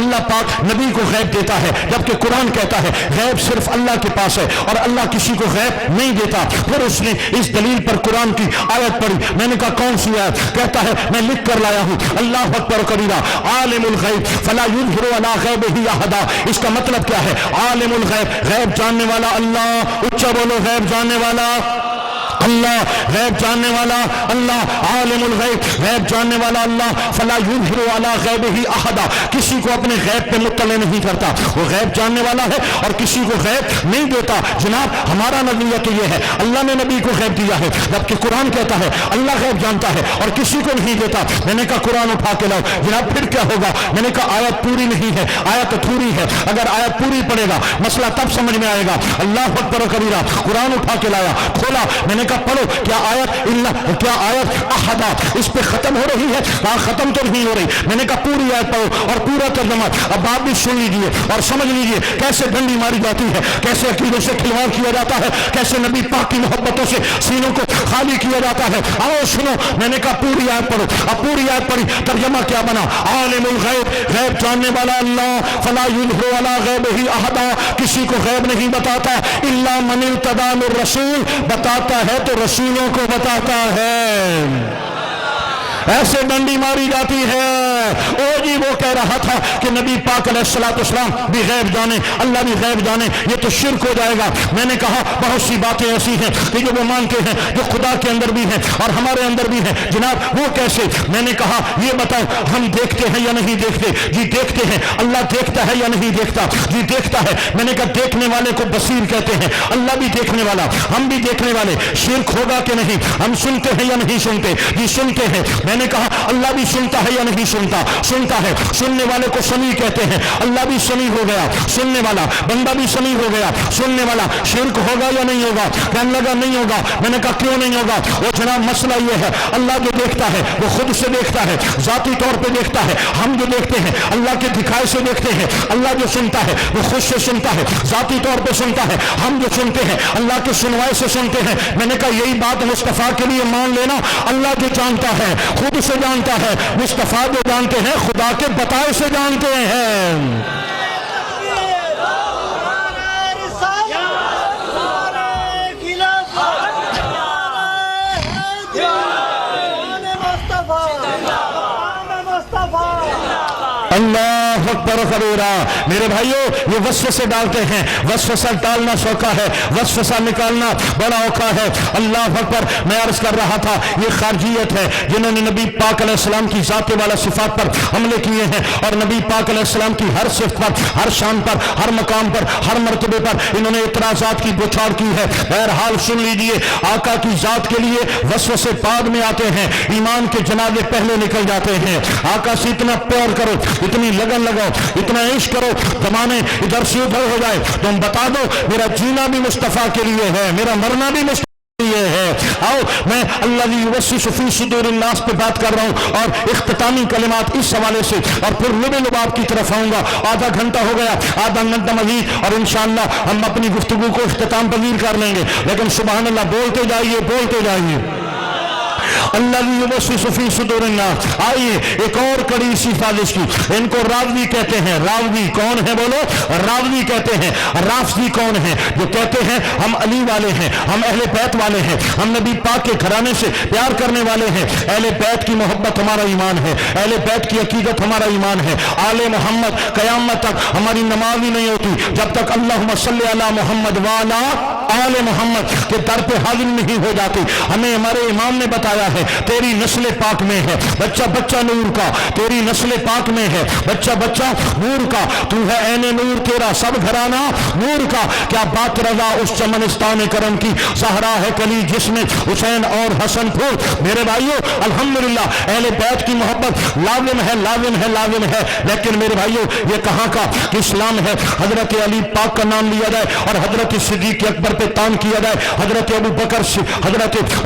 اللہ پاک نبی کو غیب دیتا ہے، جبکہ قرآن کہتا ہے غیب صرف اللہ کے پاس ہے اور اللہ کسی کو غیب نہیں دیتا۔ پھر اس نے اس دلیل پر قرآن کی آیت پڑھی، میں نے کہا کون سی آیت؟ کہتا ہے میں لکھ کر لایا ہوں، اللہ اکبر کبیرہ، عالم الغیب فلا یظہر علی غیبہ احدا۔ اس کا مطلب کیا ہے؟ عالم الغیب، غیب جاننے والا اللہ، اچھا بولو غیب جاننے والا اللہ، غیب جاننے والا اللہ، عالم الغیب، غیب جاننے والا اللہ، فلا یظہر علی غیبہ احدا، کسی کو اپنے غیب پہ مطلع نہیں کرتا، وہ غیب جاننے والا ہے اور کسی کو غیب نہیں دیتا۔ جناب ہمارا نظریہ تو یہ ہے اللہ نے نبی کو غیب دیا ہے، جبکہ قرآن کہتا ہے اللہ غیب جانتا ہے اور کسی کو نہیں دیتا۔ میں نے کہا قرآن اٹھا کے لاؤ، جناب پھر کیا ہوگا؟ میں نے کہا آیت پوری نہیں ہے، آیت ادھوری ہے، اگر آیت پوری پڑے گا مسئلہ تب سمجھ میں آئے گا۔ اللہ اکبر کبیرہ، قرآن اٹھا کے لایا، کھولا، میں نے کہا پڑھو، کیا آیت احدا اس پہ ختم ہو رہی ہے؟ کہا ختم تو نہیں ہو رہی۔ میں نے کہا پوری آیت پڑھو اور پورا ترجمہ۔ اب آپ بھی سن لیجئے اور سمجھ لیجئے کیسے ڈنڈی ماری جاتی ہے، کیسے عقیدوں سے کھلواڑ کیا جاتا ہے، کیسے نبی پاک کی محبتوں سے سینوں کو خالی کیا جاتا ہے۔ آؤ سنو، میں نے کہا پوری آیت پڑھو۔ اب پوری آیت پڑھی، ترجمہ کیا بنا؟ عالم الغیب، غیب جاننے والا اللہ، فلا یظہر علی غیبہ احدا، کسی کو غیب نہیں بتاتا، الا من ارتضی من رسول، بتاتا ہے تو رسولوں کو بتاتا ہے۔ ایسے ڈنڈی ماری جاتی ہے۔ او جی وہ کہہ رہا تھا کہ نبی پاک علیہ السلام بھی غیب جانے، اللہ بھی غیب جانے، یہ تو شرک ہو جائے گا۔ میں نے کہا بہت سی باتیں ایسی ہیں کہ جو وہ مانتے ہیں، جو خدا کے اندر بھی ہیں اور ہمارے اندر بھی ہیں۔ جناب وہ کیسے؟ میں نے کہا یہ بتاؤ ہم دیکھتے ہیں یا نہیں دیکھتے؟ جی دیکھتے ہیں۔ اللہ دیکھتا ہے یا نہیں دیکھتا؟ جی دیکھتا ہے۔ میں نے کہا دیکھنے والے کو بصیر کہتے ہیں، اللہ بھی دیکھنے والا، ہم بھی دیکھنے والے، شرک ہوگا کہ نہیں؟ ہم سنتے ہیں یا نہیں سنتے؟ جی سنتے ہیں۔ میں نے کہا اللہ بھی سنتا ہے یا نہیں سنتا؟ سنتا ہے۔ سننے والے کو سمیع کہتے ہیں، اللہ بھی سمیع ہو گیا، سننے والا، بندہ بھی سمیع ہو گیا، سننے والا۔ شرک ہوگا یا نہیں ہوگا؟ کہنے لگا نہیں ہوگا۔ میں نے کہا کیوں نہیں ہوگا؟ وہ جناب مسئلہ یہ ہے اللہ جو دیکھتا ہے وہ خود سے دیکھتا ہے، ذاتی طور پہ دیکھتا ہے۔ ہم جو دیکھتے ہیں اللہ کے دکھائے سے دیکھتے ہیں۔ اللہ جو سنتا ہے وہ خود سے سنتا ہے، ذاتی طور پہ سنتا ہے۔ ہم جو سنتے ہیں اللہ کے سنوائے سے سنتے ہیں۔ میں نے کہا یہی بات مصطفیٰ کے لیے مان لینا، اللہ جو جانتا ہے خود سے جانتا ہے، مصطفیٰ جو جانتے ہیں خدا کے بتائے سے جانتے ہیں۔ اللہ اکبر کبیرہ۔ میرے بھائیوں یہ وسوسے ڈالتے ہیں، وسوسہ ڈالنا سوکھا ہے، وسوسہ نکالنا بڑا اوکھا ہے۔ اللہ اکبر۔ میں عرض کر رہا تھا یہ خارجیت ہے جنہوں نے نبی پاک علیہ السلام کی ذات والا صفات پر حملے کیے ہیں اور نبی پاک علیہ السلام کی ہر صفت پر، ہر شان پر، ہر مقام پر، ہر مرتبے پر انہوں نے اعتراضات کی بوچھاڑ کی ہے۔ بہرحال سن لیجئے، آقا کی ذات کے لیے وسوسے بعد میں آتے ہیں، ایمان کے جنازے پہلے نکل جاتے ہیں۔ آقا سے اتنا پیار کرو، اتنی لگن لگاؤ، اتنا عشق کرو، زمانے ادھر سے ادھر ہو جائے تم بتا دو میرا جینا بھی مصطفیٰ کے لیے ہے، میرا مرنا بھی مصطفیٰ یہ ہے۔ آؤ میں اللہ یوسوس فی صدور الناس پہ بات کر رہا ہوں اور اختتامی کلمات اس حوالے سے اور پھر لب لباب کی طرف آؤں گا۔ آدھا گھنٹہ ہو گیا، آدھا گھنٹہ مزید اور انشاءاللہ ہم اپنی گفتگو کو اختتام پذیر کر لیں گے، لیکن سبحان اللہ بولتے جائیے، بولتے جائیے۔ اللہ یوسوس فی صدور الناس۔ آئیے ایک اور کڑی سی سازش کی۔ ان کو راوی کہتے ہیں۔ راوی کون ہے بولو؟ راوی کہتے ہیں۔ رافضی کون ہے؟ جو کہتے ہیں ہم علی والے ہیں، ہم اہل بیت والے ہیں، ہم نبی پاک کے گھرانے سے پیار کرنے والے ہیں، اہل بیت کی محبت ہمارا ایمان ہے، اہل بیت کی عقیدت ہمارا ایمان ہے۔ آل محمد قیامت تک ہماری نماز ہی نہیں ہوتی جب تک اللہم صلی علی محمد والا آل محمد کے در پہ حاضر نہیں ہو جاتی۔ ہمیں ہمارے امام نے بتایا ہے تیری نسل پاک میں ہے بچہ بچہ نور کا، تیری نسل پاک میں ہے بچہ بچہ نور کا، تو ہے عین نور، تیرا سب گھرانہ نور کا۔ کیا بات رضا اس چمنستان کرم کی، زہرا ہے کلی جس میں حسین اور حسن پھول۔ میرے بھائیوں الحمدللہ اہل بیت کی محبت لازم ہے، لازم ہے، لازم ہے، لیکن میرے بھائیوں یہ کہاں کا اسلام ہے؟ حضرت علی پاک کا نام لیا جائے اور حضرت صدیق اکبر پہ تان کیا جائے، حضرت ابو بکر سے حضرت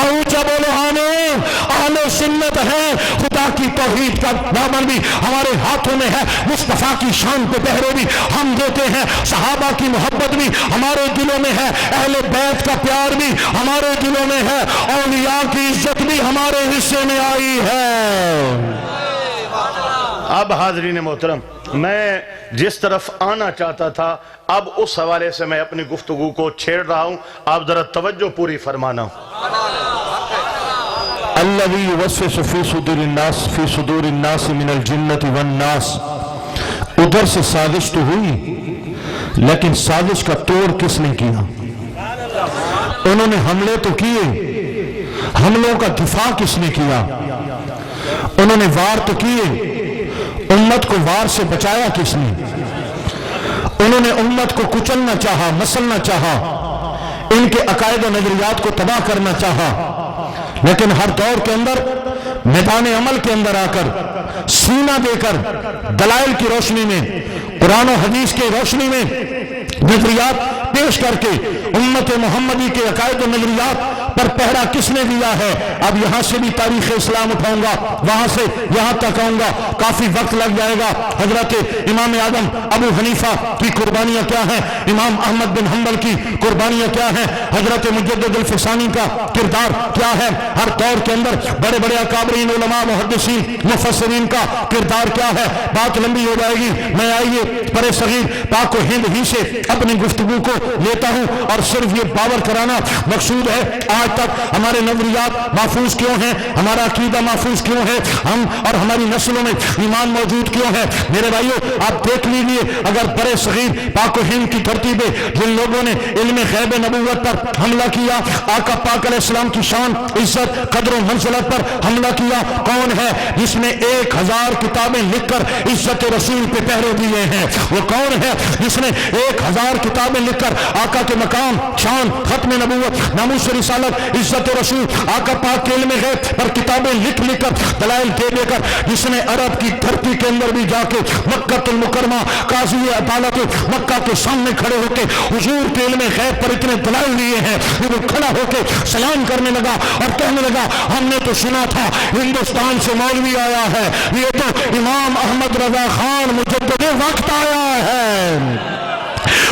اور اونچا بولو آمین۔ اہل سنت ہے، خدا کی توحید کا دامن بھی ہمارے ہاتھوں میں ہے، مصطفیٰ کی شان پہ پہرے بھی ہم دیتے ہیں، صحابہ کی محبت بھی ہمارے دلوں میں ہے، اہل بیت کا پیار بھی ہمارے دلوں میں ہے، اولیاء کی عزت بھی ہمارے حصے میں آئی ہے۔ اب حاضرین محترم، میں جس طرف آنا چاہتا تھا اب اس حوالے سے میں اپنی گفتگو کو چھیڑ رہا ہوں، آپ ذرا توجہ پوری فرمانا۔ الذی یوسوس فی صدور الناس من الجنۃ والناس، ادھر سے سازش تو ہوئی لیکن سازش کا توڑ کس نے کیا؟ انہوں نے حملے تو کیے، حملوں کا دفاع کس نے کیا؟ انہوں نے وار تو کیے، امت کو وار سے بچایا کس نے؟ انہوں نے امت کو کچلنا چاہا، مسلنا چاہا، ان کے عقائد و نظریات کو تباہ کرنا چاہا، لیکن ہر دور کے اندر میدان عمل کے اندر آ کر سینہ دے کر دلائل کی روشنی میں، قرآن و حدیث کی روشنی میں نظریات پیش کر کے امت محمدی کے عقائد و نظریات پر پہرا کس نے دیا ہے؟ اب یہاں سے بھی تاریخ اسلام اٹھاؤں گا، وہاں سے یہاں تک آؤں گا، کافی وقت لگ جائے گا۔ حضرت امام اعظم ابو حنیفہ کی قربانیاں کیا ہیں، امام احمد بن حنبل کی قربانیاں کیا ہیں، حضرت مجدد الفسانی کا کردار کیا ہے، ہر دور کے اندر بڑے بڑے اکابرین علماء محدثین مفسرین کا کردار کیا ہے، بات لمبی ہو جائے گی۔ میں آئیے برے صغیر پاک و ہند ہی سے اپنی گفتگو کو لیتا ہوں، اور صرف یہ باور کرانا مقصود ہے آج تک ہمارے نظریات محفوظ کیوں ہیں، ہمارا عقیدہ محفوظ کیوں ہے، ہم اور ہماری نسلوں میں ایمان موجود کیوں ہے۔ میرے بھائیو آپ دیکھ لیجئے، اگر برے صغیر پاک و ہند کی دھرتی پہ جن لوگوں نے علم غیب نبوت پر حملہ کیا، آقا پاک علیہ السلام کی شان، عزت، قدر و منزلت پر حملہ کیا، کون ہے جس نے 1000 کتابیں لکھ کر عزت رسول پہ پہرے دیے ہیں؟ وہ کون ہے جس نے 1000 کتابیں لکھ کر آقا کے مقام، شان، ختم نبوت، ناموس رسالت، عزت رسول، آقا پاک کے علم غیب پر کتابیں لکھ کر دلائل دے کر، جس نے عرب کی دھرتی کے اندر بھی جا کے مکہ المکرمہ قاضی عدالت مکہ کے سامنے کھڑے ہو کے حضور کے علم غیب پر اتنے دلائل دیے ہیں کہ وہ کھڑا ہو کے سلام کرنے لگا اور کہنے لگا ہم نے تو سنا تھا ہندوستان سے مولوی آیا ہے، یہ تو امام احمد رضا خان مجدد وقت آیا ہے۔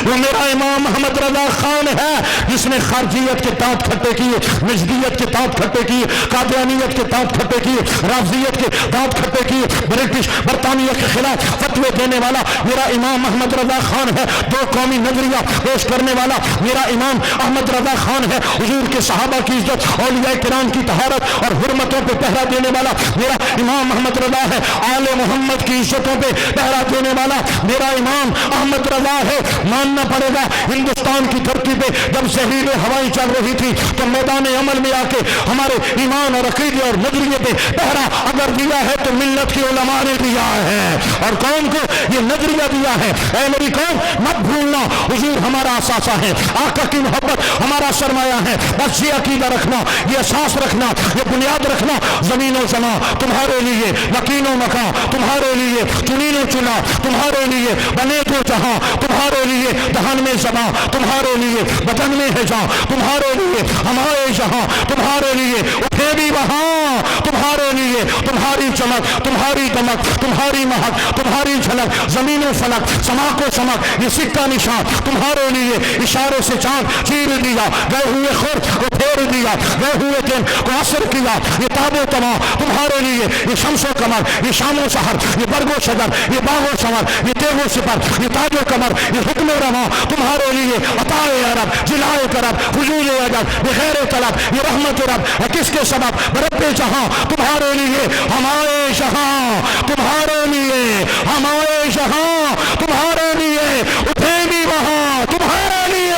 وہ میرا امام محمد رضا خان ہے جس نے خارجیت کے دانت کھٹے کیے، نجدیت کے دانت کھٹے کیے، قادیانیت کے دانت کھٹے کیے، رافضیت کے دانت کھٹے کیے، برٹش برطانیہ کے خلاف فتوے دینے والا میرا امام محمد رضا خان ہے، دو قومی نظریہ پیش کرنے والا میرا امام احمد رضا خان ہے، حضور کے صحابہ کی عزت، اولیاء کرام کی طہارت اور حرمتوں پہ پہرا دینے والا میرا امام محمد رضا ہے، آل محمد کی عزتوں پہ پہرا دینے والا میرا امام احمد رضا ہے۔ ماننا پڑے گا ہندوستان کی دھرتی پہ جب زہریلے ہوائیں چل رہی تھی تو میدان عمل میں آ کے ہمارے ایمان اور عقیدے اور نظریے پہ پہرا اگر دیا ہے تو ملت کی علماء نے دیا ہے، اور قوم کو یہ نظریہ دیا ہے۔ اے میری قوم مت بھولنا حضور ہمارا اثاثہ ہے، آقا کی محبت ہمارا سرمایہ ہے، بس یہ عقیدہ رکھنا، یہ احساس رکھنا، یہ بنیاد رکھنا، زمین و زمان تمہارے لیے، مکین و مکان تمہارے لیے، چنین و چنا تمہارے لیے، بنے تو جہاں تمہارے لیے، دہن میں زبان تمہارے لیے، بدن میں ہے جان تمہارے لیے، ہمارے جہاں تمہارے لیے، اٹھے بھی وہاں تمہارے لیے، تمہاری چمک، تمہاری دمک، تمہاری مہک، تمہاری جھلک، زمین و فلک، سماک و سمک، یہ سکہ نشان تمہارے لیے، اشارے سے چاند چیر دیا، گئے ہوئے خور کو پھیر دیا، گئے ہوئے دن کو عصر کیا، یہ تاب و تمام تمہارے لیے، یہ شمس و قمر، یہ شام و سحر، یہ برگ و شجر، یہ باغ و ثمر، یہ تیغ و سپر، یہ تاج و کمر، یہ حکم و رواں تمہارے لیے، عطائے عرب، جلائے کرب، فضول عجب، بخیر طلب، یہ رحمت رب ہے کس کے سبب، برب جہاں تمہارے لیے، ہمارے جہاں تمہارے لیے، ہمارے جہاں تمہارے لیے، اٹھے بھی وہاں تمہارے لیے۔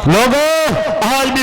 لوگوں آج بھی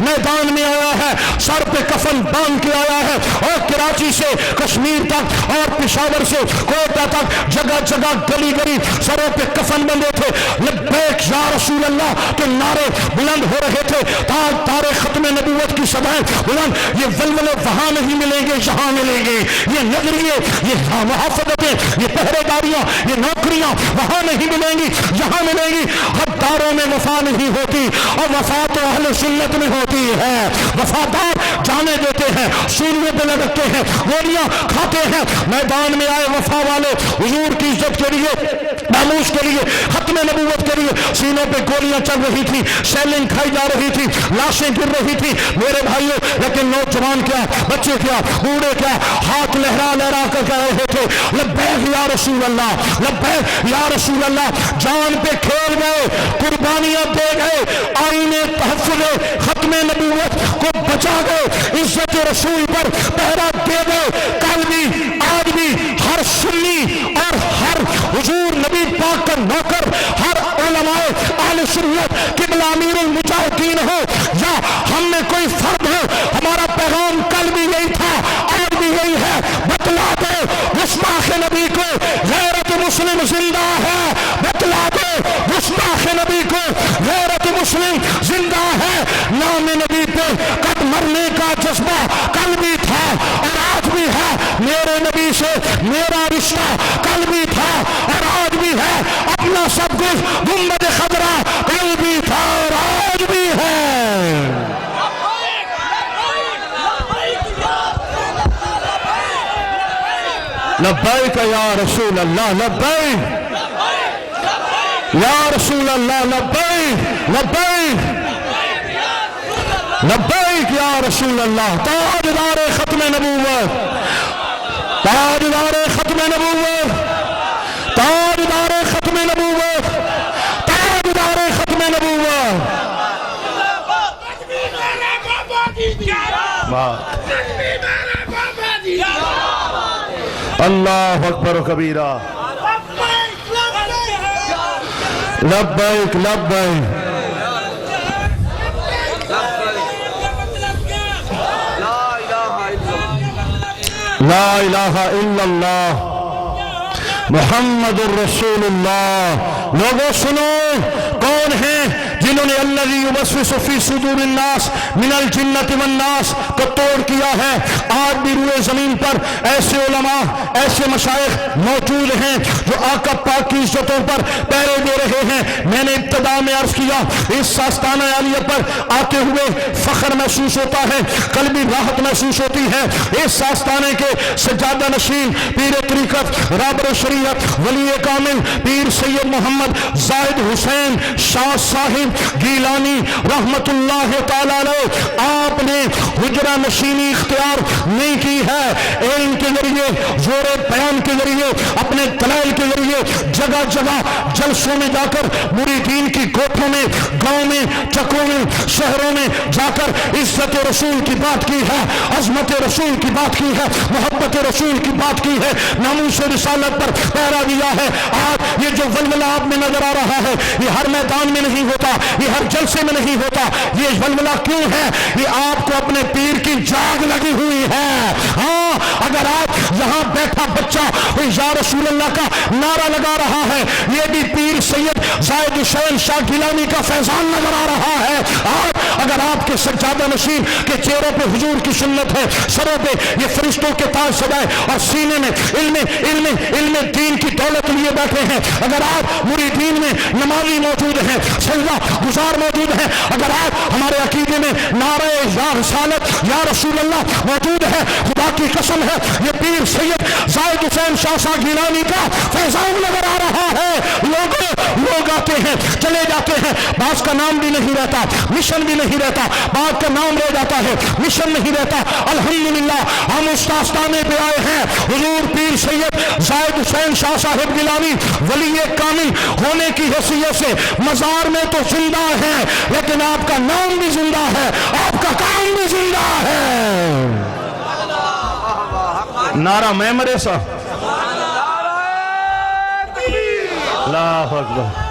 میدان میں آیا ہے، سر پہ کفن باندھ کے آیا ہے، اور کراچی سے کشمیر تک اور پشاور سے کوئٹہ تک جگہ جگہ گلی گلی سروں پہ کفن بندے تھے، لبیک یا رسول اللہ کے نعرے بلند ہو رہے تھے، تارے ختم نبوت کی صدائیں بلند۔ یہ ولولے وہاں نہیں ملیں گے، یہاں ملیں گے، یہ نظریے، یہ محافظتیں، یہ پہرے داریاں، یہ نوکریاں وہاں نہیں ملیں گی، یہاں ملیں گی۔ غداروں میں وفا نہیں ہوتی، اور وفا تو اہل سنت میں ہوتی ہے۔ وفادار جانے دیتے ہیں، سینے پہ لگتے ہیں، گولیاں کھاتے ہیں۔ میدان میں آئے وفا والے حضور کی عزت کے لیے، ناموس کے لیے، ختم نبوت کے لیے، سینوں پہ گولیاں چل رہی تھی، شیلنگ کھائی جا رہی تھی، لاشیں گر رہی تھی میرے بھائیوں، لیکن نوجوان کیا، بچے کیا، بوڑھے کیا، ہاتھ لہرا لہرا کر کہہ رہے تھے لبیک یا رسول اللہ، لبیک یا رسول اللہ۔ جان پہ کھیل گئے، قربانیاں دے گئے، آئین تحفظ ختم نبوت کو بچا گئے، عزت رسول پر پہرا دے گئے۔ کل بھی آج بھی ہر سنی اور ہر حضور نبی پاک کا نوکر، ہر علماء اہل سنت قبلہ امیر المجاہدین ہو یا ہم میں کوئی فرد ہو، ہمارا پیغام کل بھی یہی تھا، آج بھی یہی ہے، بتلا دو گستاخ نبی کو غیرت مسلم زندہ ہے، بتلا دو گستاخ نبی کو غیرت مسلم زندہ ہے۔ نام نبی پہ قد مرنے کا جذبہ کل بھی تھا اور آج بھی ہے، میرے نبی سے میرا رشتہ کل بھی تھا اور آج بھی ہے، اپنا سب کچھ گنبد خضرا کل بھی تھا اور آج بھی ہے۔ لبیک یا رسول اللہ، لبیک یا رسول اللہ، لبیک لبیک لبیک یا رسول اللہ۔ تاجدار ختم نبوت، تاجدار ختم نبوت، تاجدار ختم نبوت، تاجدار ختم نبوت۔ اللہ اکبر و کبیرہ۔ لبیک لبیک لا الہ الا اللہ محمد الرسول اللہ۔ لوگوں سنو، کون ہیں جنہوں نے الذی یوسوس فی صدور الناس من الجنۃ والناس کو توڑ کیا ہے؟ آج بھی روئے زمین پر ایسے علماء، ایسے مشائخ موجود ہیں جو آقا پاک کی عزتوں پر پہرے دے رہے ہیں۔ میں نے ابتدا میں عرض کیا، اس ساستانہ عالیہ پر آتے ہوئے فخر محسوس ہوتا ہے، قلبی راحت محسوس ہوتی ہے۔ اس ساستانے کے سجادہ نشین پیر طریقت، رابر شریعت، ولی کامل پیر سید محمد زاہد حسین شاہ صاحب گیلانی رحمت اللہ تعالیٰ علیہ، آپ نے حجرہ نشینی اختیار نہیں کی ہے، علم کے ذریعے، زور بیان کے ذریعے، اپنے دلائل کے ذریعے جگہ جگہ جلسوں میں جا کر، مریدین کی کوٹھوں میں، گاؤں میں، چکوں میں، شہروں میں جا کر عزت رسول کی بات کی ہے، عظمت رسول کی بات کی ہے، محبت رسول کی بات کی ہے، ناموس رسالت پر پہرا دیا ہے۔ آج یہ جو ولولہ آپ میں نظر آ رہا ہے، یہ ہر میدان میں نہیں ہوتا، یہ ہر جلسے میں نہیں ہوتا۔ یہ ولولہ کیوں ہے؟ یہ آپ کو اپنے پیر کی جاگ لگی ہوئی ہے۔ ہاں، اگر آپ یہاں بیٹھا بچہ یا رسول اللہ کا نعرہ لگا رہا ہے، یہ بھی پیر سید زاہد حسین شاہ گیلانی کا فیضان نظر آ رہا ہے۔ اگر آپ کے سجادہ نشین کے چہروں پہ حضور کی سنت ہے، سروں پہ یہ فرشتوں کے تاج سجائے اور سینے میں علم دین کی دولت لیے بیٹھے ہیں، اگر آپ مریدین میں نمازی موجود ہیں، سجدہ گزار موجود ہیں، اگر آپ ہمارے عقیدے میں نعرہ یا رسالت یا رسول اللہ موجود ہے، خدا کی قسم ہے یہ پیر سید زاہد حسین شاہ گیلانی کا فیضان نظر آ رہا ہے۔ لوگ آتے ہیں، چلے جاتے ہیں، بعض کا نام بھی نہیں رہتا، مشن بھی نہیں رہتا، بعض کا نام رہ جاتا ہے، مشن نہیں رہتا۔ الحمدللہ ہم اس آستانے پہ آئے ہیں، حضور پیر سید زاہد حسین شاہ صاحب گیلانی ولی کامل ہونے کی حیثیت سے مزار میں تو زندہ ہے، لیکن آپ کا نام بھی زندہ ہے، آپ کا کام بھی زندہ ہے۔ نعرہ میمرے سا اللہ اکبر۔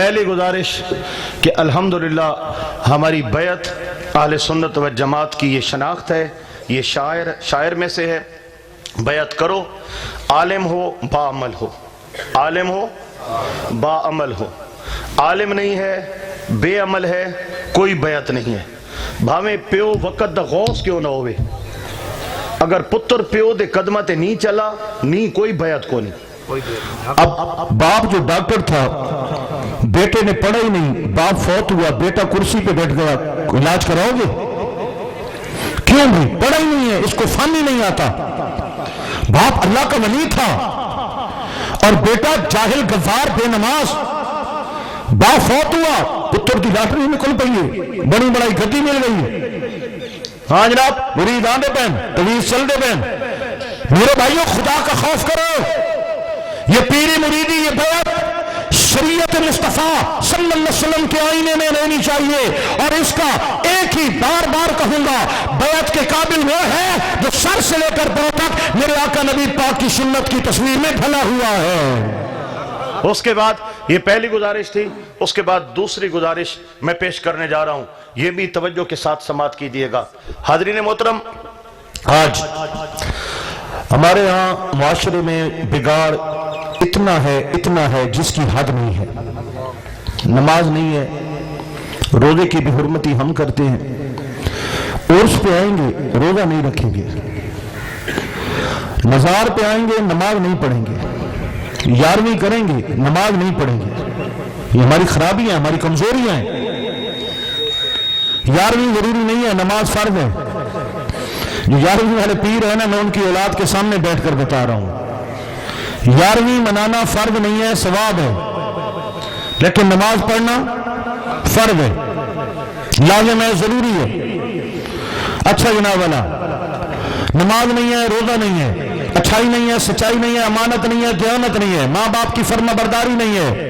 پہلی گزارش کہ الحمدللہ ہماری بیعت اہل سنت و جماعت کی یہ شناخت ہے، یہ شاعر میں سے ہے، بیعت کرو، عالم ہو با عمل ہو، عالم ہو با عمل ہو، عالم نہیں ہے بے عمل ہے کوئی بیعت نہیں ہے، بھاویں پیو وقت دا غوث کیوں نہ ہوئے، اگر پتر پیو دے قدمہ تے نہیں چلا نہیں کوئی بیعت کو نہیں۔ اب باپ جو ڈاکٹر تھا، بیٹے نے پڑھا ہی نہیں، باپ فوت ہوا، بیٹا کرسی پہ بیٹھ گیا، علاج کراؤ گے؟ کیوں بھائی؟ پڑھا ہی نہیں ہے، اس کو فن ہی نہیں آتا۔ باپ اللہ کا ولی تھا اور بیٹا جاہل گوار بے نماز، باپ فوت ہوا، پتر کی لاٹری نکل پئی ہے، بڑی بڑائی گدی مل گئی، ہاں جناب مرید آندے پہن، طویل چل دے پہن۔ میرے بھائیوں خدا کا خوف کرو، یہ پیری مریدی، یہ بیعت شریعت مصطفیٰ صلی اللہ علیہ وسلم کے آئینے میں رہنی چاہیے، اور اس کا ایک ہی بار بار کہوں گا، بیعت کے قابل وہ ہے جو سر سے لے کر پاؤں تک میرے آقا نبی پاک کی سنت کی تصویر میں ڈھلا ہوا ہے۔ اس کے بعد یہ پہلی گزارش تھی، اس کے بعد دوسری گزارش میں پیش کرنے جا رہا ہوں، یہ بھی توجہ کے ساتھ سماعت کیجیے گا۔ حاضرین محترم، آج ہمارے ہاں معاشرے میں بگاڑ اتنا ہے جس کی حد نہیں ہے۔ نماز نہیں ہے، روزے کی بھی حرمتی ہم کرتے ہیں، عرس پہ آئیں گے روزہ نہیں رکھیں گے، مزار پہ آئیں گے نماز نہیں پڑھیں گے، یارویں کریں گے نماز نہیں پڑھیں گے۔ یہ ہماری خرابیاں ہیں، ہماری کمزوریاں ہیں۔ یارویں ضروری نہیں ہے، نماز فرض ہے۔ جو یارویں والے پیر ہیں نا، میں ان کی اولاد کے سامنے بیٹھ کر بتا رہا ہوں، یارویں منانا فرض نہیں ہے، ثواب ہے، لیکن نماز پڑھنا فرض ہے، لازم ہے، ضروری ہے۔ اچھا جناب والا، نماز نہیں ہے، روزہ نہیں ہے، اچھائی نہیں ہے، سچائی نہیں ہے، امانت نہیں ہے، دیانت نہیں ہے، ماں باپ کی فرما برداری نہیں ہے،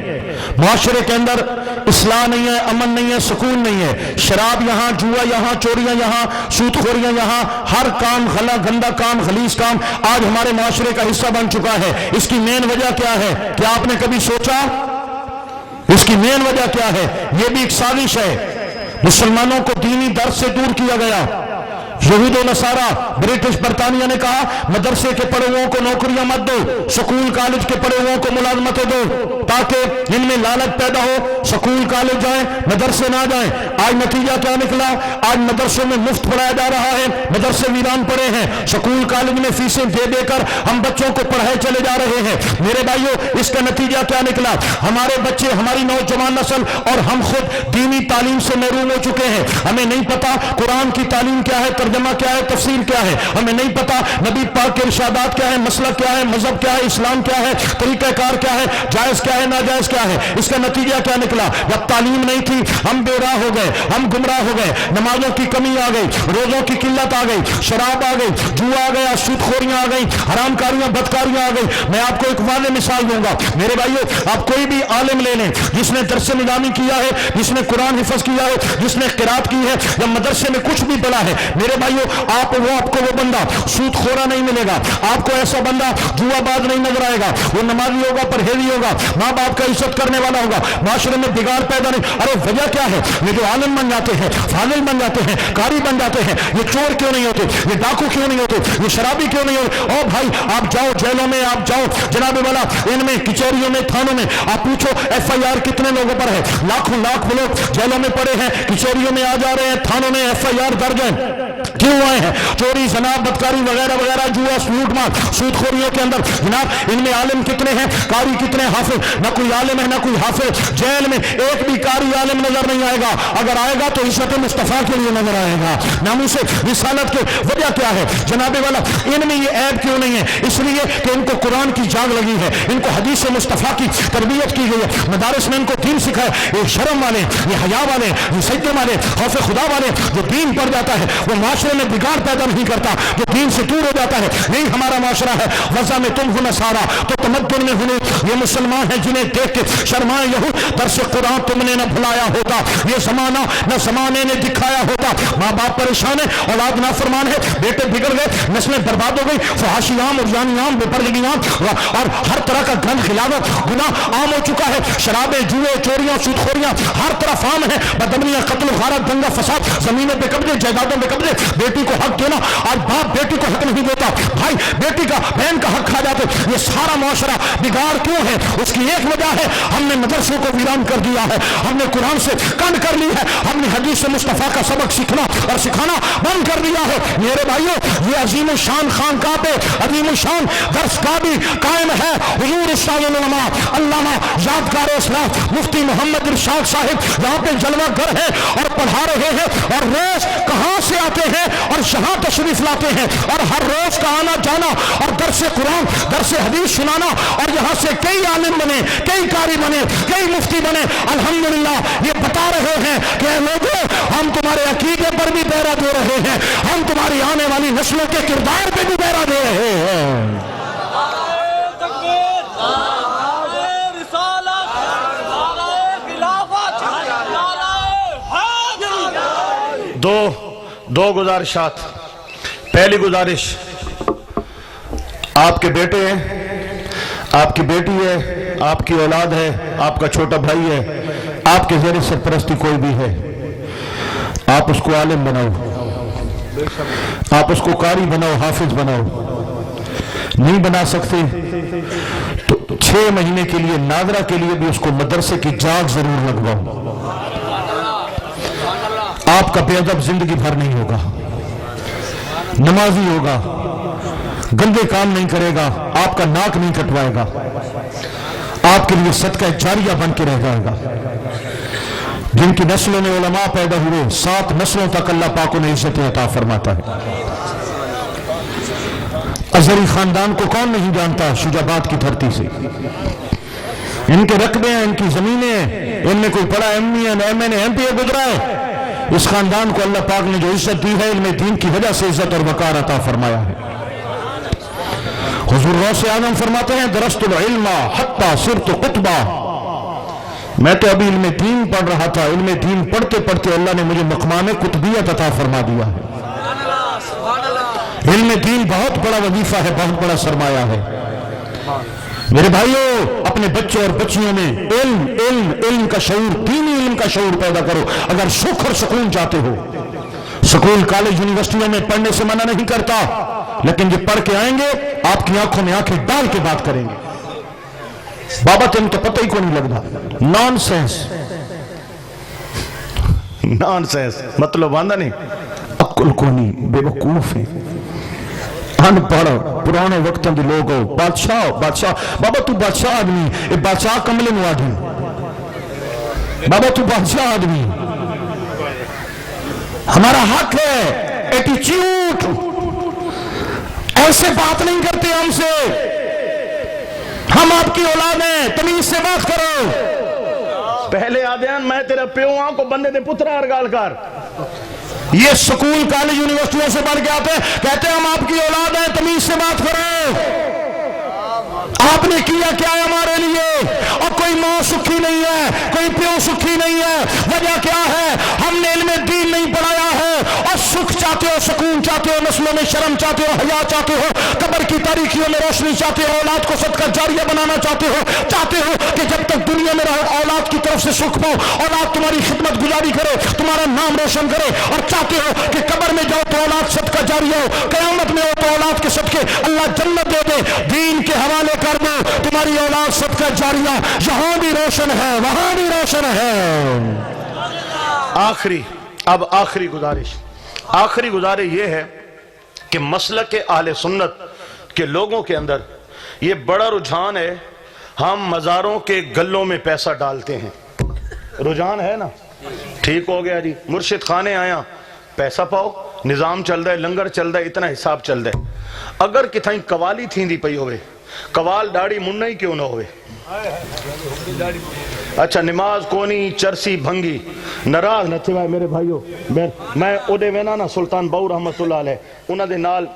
معاشرے کے اندر اصلاح نہیں ہے، امن نہیں ہے، سکون نہیں ہے، شراب یہاں، جوا یہاں، چوریاں یہاں، سود خوریاں یہاں، ہر کام گندا کام، خلیص کام آج ہمارے معاشرے کا حصہ بن چکا ہے۔ اس کی مین وجہ کیا ہے؟ کیا آپ نے کبھی سوچا اس کی مین وجہ کیا ہے؟ یہ بھی ایک سازش ہے، مسلمانوں کو دینی درس سے دور کیا گیا۔ یہود و نصارہ، برٹش برطانیہ نے کہا مدرسے کے پڑھے ہوئوں کو نوکریاں مت دو، سکول کالج کے پڑھے ہوئوں کو ملازمتیں دو، تاکہ ان میں لالچ پیدا ہو، سکول کالج جائیں مدرسے نہ جائیں۔ آج نتیجہ کیا نکلا؟ آج مدرسوں میں مفت پڑھایا جا رہا ہے، مدرسے ویران پڑے ہیں، سکول کالج میں فیسیں دے دے کر ہم بچوں کو پڑھائے چلے جا رہے ہیں۔ میرے بھائیوں، اس کا نتیجہ کیا نکلا؟ ہمارے بچے، ہماری نوجوان نسل اور ہم خود دینی تعلیم سے محروم ہو چکے ہیں۔ ہمیں نہیں پتا قرآن کی تعلیم کیا ہے، ترجمہ کیا ہے، تفسیر کیا ہے، ہمیں نہیں پتا نبی پاک کے ارشادات کیا ہے، مسلک کیا ہے، مذہب کیا ہے، اسلام کیا ہے، طریقہ کار کیا ہے، جائز کیا ہے، ناجائز کیا ہے۔ اس کا نتیجہ کیا نکلا؟ جب تعلیم نہیں تھی ہم بے راہ ہو گئے، ہم گمراہ ہو گئے، نمازوں کی کمی آ گئی، روزوں کی قلت آ گئی، شراب آ گئی، جوا آ گیا، سود خوریاں آ گئی، حرام کاریاں بدکاریاں آ گئی۔ میں آپ کو ایک واضح مثال دوں گا میرے بھائیوں، آپ کوئی بھی عالم لے لیں جس نے درس نظامی کیا ہے، جس نے قرآن حفظ کیا ہے، جس نے قرات کی ہے یا مدرسے میں کچھ بھی پڑھا ہے، میرے بھائیوں آپ کو وہ بندہ سود خورا نہیں ملے گا، آپ کو ایسا بندہ جوا باز نہیں نظر آئے گا، وہ نمازی ہوگا، پرہیزی ہوگا، ماں باپ کا عزت کرنے والا ہوگا، معاشرے میں بگاڑ پیدا نہیں۔ ارے وجہ کیا ہے؟ یہ جو عالم بن جاتے ہیں، فاضل بن جاتے ہیں، قاری بن جاتے ہیں، یہ چور کیوں نہیں ہوتے؟ یہ ڈاکو کیوں نہیں ہوتے؟ یہ شرابی کیوں نہیں ہوتے؟ او بھائی آپ جاؤ جیلوں میں، آپ جاؤ جناب والا ان میں کچہریوں میں، تھانوں میں، آپ پوچھو ایف آئی آر کتنے لوگوں پر ہے؟ لاکھوں لاکھ لوگ جیلوں میں پڑے ہیں، کچہریوں میں آ جا رہے ہیں، تھانوں میں ایف آئی آر درج ہیں، کیوں آئے ہیں؟ چوری، زنا، بدکاری وغیرہ وغیرہ، جوا، لوٹ مار، سود خوریوں کے اندر جناب ان میں عالم کتنے ہیں، قاری کتنے، حافظ؟ نہ کوئی عالم ہے نہ کوئی حافظ، جیل میں ایک بھی قاری عالم نظر نہیں آئے گا، اگر آئے گا تو عزت مصطفیٰ کے لیے نظر آئے گا، ناموس رسالت کے۔ وجہ کیا ہے جناب والا؟ ان میں یہ عیب کیوں نہیں ہے؟ اس لیے کہ ان کو قرآن کی جاگ لگی ہے، ان کو حدیث مصطفیٰ کی تربیت کی گئی ہے، مدارس میں ان کو دین سکھایا۔ یہ شرم والے، یہ حیا والے، یہ سجدے والے، خوف خدا والے جو دین پڑھ جاتا ہے وہ معاشرے لوگوں میں بگاڑ پیدا نہیں کرتا جو دین سے دور ہو جاتا ہے. یہی ہمارا معاشرہ ہے. وضع میں تم ہو نصارا تو تمدن میں ہو. یہ مسلمان ہیں جنہیں دیکھ کے شرمائے یہود. درس قرآن تم نے نہ بھلایا ہوتا, یہ زمانہ نہ زمانے نے دکھایا ہوتا. ماں باپ پریشان ہے, اولاد نافرمان ہے, بیٹے بگڑ گئے, نسلیں برباد ہو گئی, فحاشی عام اور یعنی عام, بے پردگی عام, اور ہر طرح کا گن خلافت گناہ عام ہو چکا ہے. شرابیں, جوئے, چوریاں, سودخوریاں ہر طرف عام ہیں. بدمنیاں, قتل و غارت, دنگا فساد, زمینوں پہ قبضے, جائیدادوں پہ قبضے, بیٹی کو حق دینا اور باپ بیٹی کو حق نہیں دیتا, بھائی بیٹی کا بہن کا حق کھا جاتے. یہ سارا معاشرہ بگاڑ کیوں ہے؟ اس کی ایک وجہ ہے ہم نے مدرسوں کو ویران کر دیا ہے, ہم نے قرآن سے کن کر لی ہے, ہم نے حدیث مصطفیٰ کا سبق سیکھنا اور سکھانا بند کر دیا ہے. میرے بھائیوں, یہ عظیم الشان خانقاہ پہ عظیم الشان درس گاہ بھی قائم ہے. حضور استاد العلماء علامہ یادگار اسلام مفتی محمد ارشاد صاحب یہاں پہ جلوہ گر ہے اور پڑھا رہے ہیں, اور روز کہاں سے آتے ہیں اور یہاں تشریف لاتے ہیں, اور ہر روز کا آنا جانا اور درس قرآن درس حدیث سنانا, اور یہاں سے کئی عالم بنے, کئی قاری بنے, کئی مفتی بنے. الحمدللہ یہ بتا رہے ہیں کہ اے لوگوں, ہم تمہارے عقیدے پر بھی بیرا دے رہے ہیں, ہم تمہاری آنے والی نسلوں کے کردار پہ بھی بیرا دے رہے ہیں. دو گزارشات. پہلی گزارش, آپ کے بیٹے ہیں, آپ کی بیٹی ہے, آپ کی اولاد ہے, آپ کا چھوٹا بھائی ہے, آپ کے زیر سرپرستی کوئی بھی ہے, آپ اس کو عالم بناؤ, آپ اس کو قاری بناؤ, حافظ بناؤ. نہیں بنا سکتے تو 6 مہینے کے لیے ناظرہ کے لیے بھی اس کو مدرسے کی جاگ ضرور لگواؤ. آپ کا بے ادب زندگی بھر نہیں ہوگا, نمازی ہوگا, گندے کام نہیں کرے گا, آپ کا ناک نہیں کٹوائے گا, آپ کے لیے صدقہ جاریہ بن کے رہ جائے گا. جن کی نسلوں میں علماء پیدا ہوئے 7 نسلوں تک اللہ پاک انہیں عزت عطا فرماتا ہے. ازہری خاندان کو کون نہیں جانتا شجاباد کی دھرتی سے. ان کے رقبے ہیں, ان کی زمینیں ہیں, ان میں کوئی بڑا ایم این ایم پی گزرا ہے. اس خاندان کو اللہ پاک نے جو عزت دی ہے علم دین کی وجہ سے عزت اور وقار عطا فرمایا ہے. حضور غوث اعظم فرماتے ہیں درست العلم حتی صرت قطبا. میں تو ابھی علم دین پڑھ رہا تھا, علم دین پڑھتے پڑھتے اللہ نے مجھے مقام قطبیت عطا فرما دیا ہے. علم دین بہت بڑا وظیفہ ہے, بہت بڑا سرمایہ ہے. میرے بھائیوں, اپنے بچوں اور بچیوں میں علم کا شعور, دینی علم کا شعور پیدا کرو. اگر سکھ اور سکون چاہتے ہو, سکول کالج یونیورسٹیوں میں پڑھنے سے منع نہیں کرتا, لیکن جب پڑھ کے آئیں گے آپ کی آنکھوں میں آنکھیں ڈال کے بات کریں گے. بابا تم تو پتہ ہی کو نہیں لگتا. نان سینس مطلب آندہ نہیں, عقل کو نہیں, بے وقوف ہیں, ان پڑھ, پرانے وقتوں کے لوگ ہو. بادشاہ بابا تو بادشاہ آدمی, اے بادشاہ کملے نو آدمی, بابا تو بادشاہ آدمی, ہمارا حق ہے. ایٹیچیوڈ, ایسے بات نہیں کرتے ہم سے, ہم آپ کی اولاد ہیں, تمیز سے بات کرو. پہلے آدھیان میں تیرا پیو آن کو بندے دے پترہ ارگال کر. یہ سکول کالج یونیورسٹیوں سے پڑھ کے آتے ہیں, کہتے ہیں ہم آپ کی اولاد ہیں, تمیز سے بات کرو. آپ نے کیا کیا ہے ہمارے لیے؟ اور کوئی ماں سکھی نہیں ہے, کوئی پیو سکھی نہیں ہے. وجہ کیا ہے؟ ہم نے علم دین نہیں پڑھایا ہے. اور سکھ چاہتے ہو, سکون چاہتے ہو, نسلوں میں شرم چاہتے ہو, حیا چاہتے ہو, قبر کی تاریکیوں میں روشنی چاہتے ہو, اولاد کو صدقہ جاریہ بنانا چاہتے ہو کہ جب تک دنیا میں رہو اولاد کی طرف سے سکھ پاؤ, اولاد تمہاری خدمت گزاری کرے, تمہارا نام روشن کرے. اور چاہتے ہو کہ قبر میں جاؤ تو اولاد صدقہ جاریہ ہو, قیامت میں ہو تو اولاد کے صدقے اللہ جنت دے دے. دین کے حوالے کر دو, تمہاری اولاد صدقہ جاریہ یہاں بھی روشن ہے, وہاں بھی روشن ہے. آخری گزارش یہ ہے کہ مسلک اہل سنت کے لوگوں کے اندر یہ بڑا رجحان ہے, ہم مزاروں کے گلوں میں پیسہ ڈالتے ہیں. رجحان ہے نا, ٹھیک ہو گیا جی, مرشد خانے آیا, پیسہ پاؤ, نظام چل رہا ہے, لنگر چل رہا ہے, اتنا حساب چل رہا ہے. اگر کتھائیں قوالی تھیندی پئی ہوئے, قوال داڑھی مننا ہی کیوں نہ ہوئے, اچھا نماز کونی چرسی بھنگی ناراض نہ تھے میرے بھائیو میں اودے وینا نا سلطان باؤ رحمت اللہ علیہ انہاں دے نال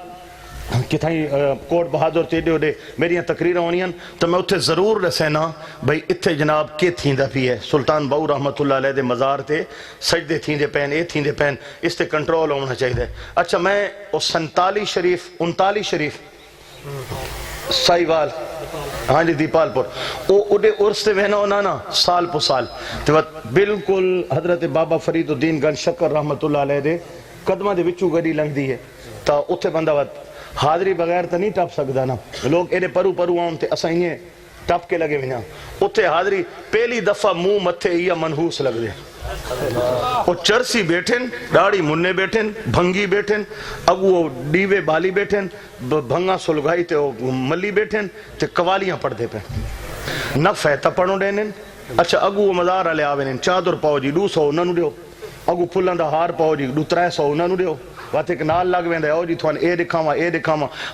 کتھائیں کوٹ بہادر تیڈے اڈے میری تقریر ہونی ہیں تو میں اتھے ضرور رسینا بھئی اتھے جناب کے تھیندہ بھی ہے سلطان باؤ رحمت اللہ علیہ دے مزار تے سجدے تھیندے پین اے تھیندے پین اس تے کنٹرول ہونا چاہیے. اچھا میں 39 شریف سائیوال ہاں جی دیپال پور او اڈے عرص تے وہنا ہونا نا سال پو سال تو بالکل حضرت بابا فرید الدین گنج شکر رحمت اللہ علیہ دے قدمہ دے وچو گڑی لنگ دی ہے تا اتھے بندہ وقت حاضری بغیر تا نہیں ٹپ سکدا نا لوگ ایڈے پرو آن تے اساں یہ ٹپ کے لگے وینا اتھے حاضری پہلی دفعہ منہ متھے یا منحوس لگ دے وہ چرسی بیٹھن ڈاڑی مننے بیٹھن بھنگی بیٹھن اگو ڈیوے بالی بیٹھن بھنگا سلگائی تے ملی بیٹھن تے قوالیاں پڑھ دے پہ نہ فیتہ پڑھو ڈینن. اچھا اگو مزار علی آوینن چادر پاؤ جی 200 انہوں دیو اگو پھلن دا ہار پاؤ جی 300 انہوں دیو بات ایک نال لگ ویندے او جی تھوان اے دکھاواں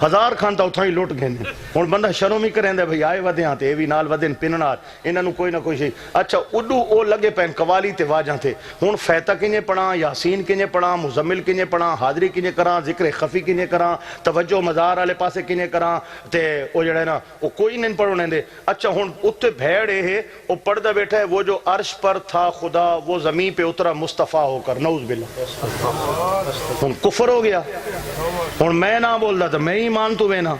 1000 کھانتا اتھائی لوٹ گھیندے ہن بندہ شرم ہی کریں دے بھئی آئے ودے ہاں تے اے وی نال ودن پننار انہاں نو کوئی نہ کوئی شئی. اچھا اڈو او لگے پین قوالی تے واجاں تے ہن فیتہ کنجے پڑھاں یاسین کنجے پڑھاں مزمل کنجے پڑھاں حاضری کنجے کراں ذکر خفی کنجے کراں توجہ مزار والے پاسے کنجے کراں تے او جڑا ہے نا او کوئی نہیں پڑھنے دے. اچھا ہن اوتے بھیڑے ہے او پڑھدا بیٹھا ہے وہ جو عرش پر تھا خدا وہ زمین پہ اترا مصطفیٰ ہو کر نعوذ باللہ ہن کفر ہو گیا. ہن میں نہ بول رہا تھا میں ایمان تو وینا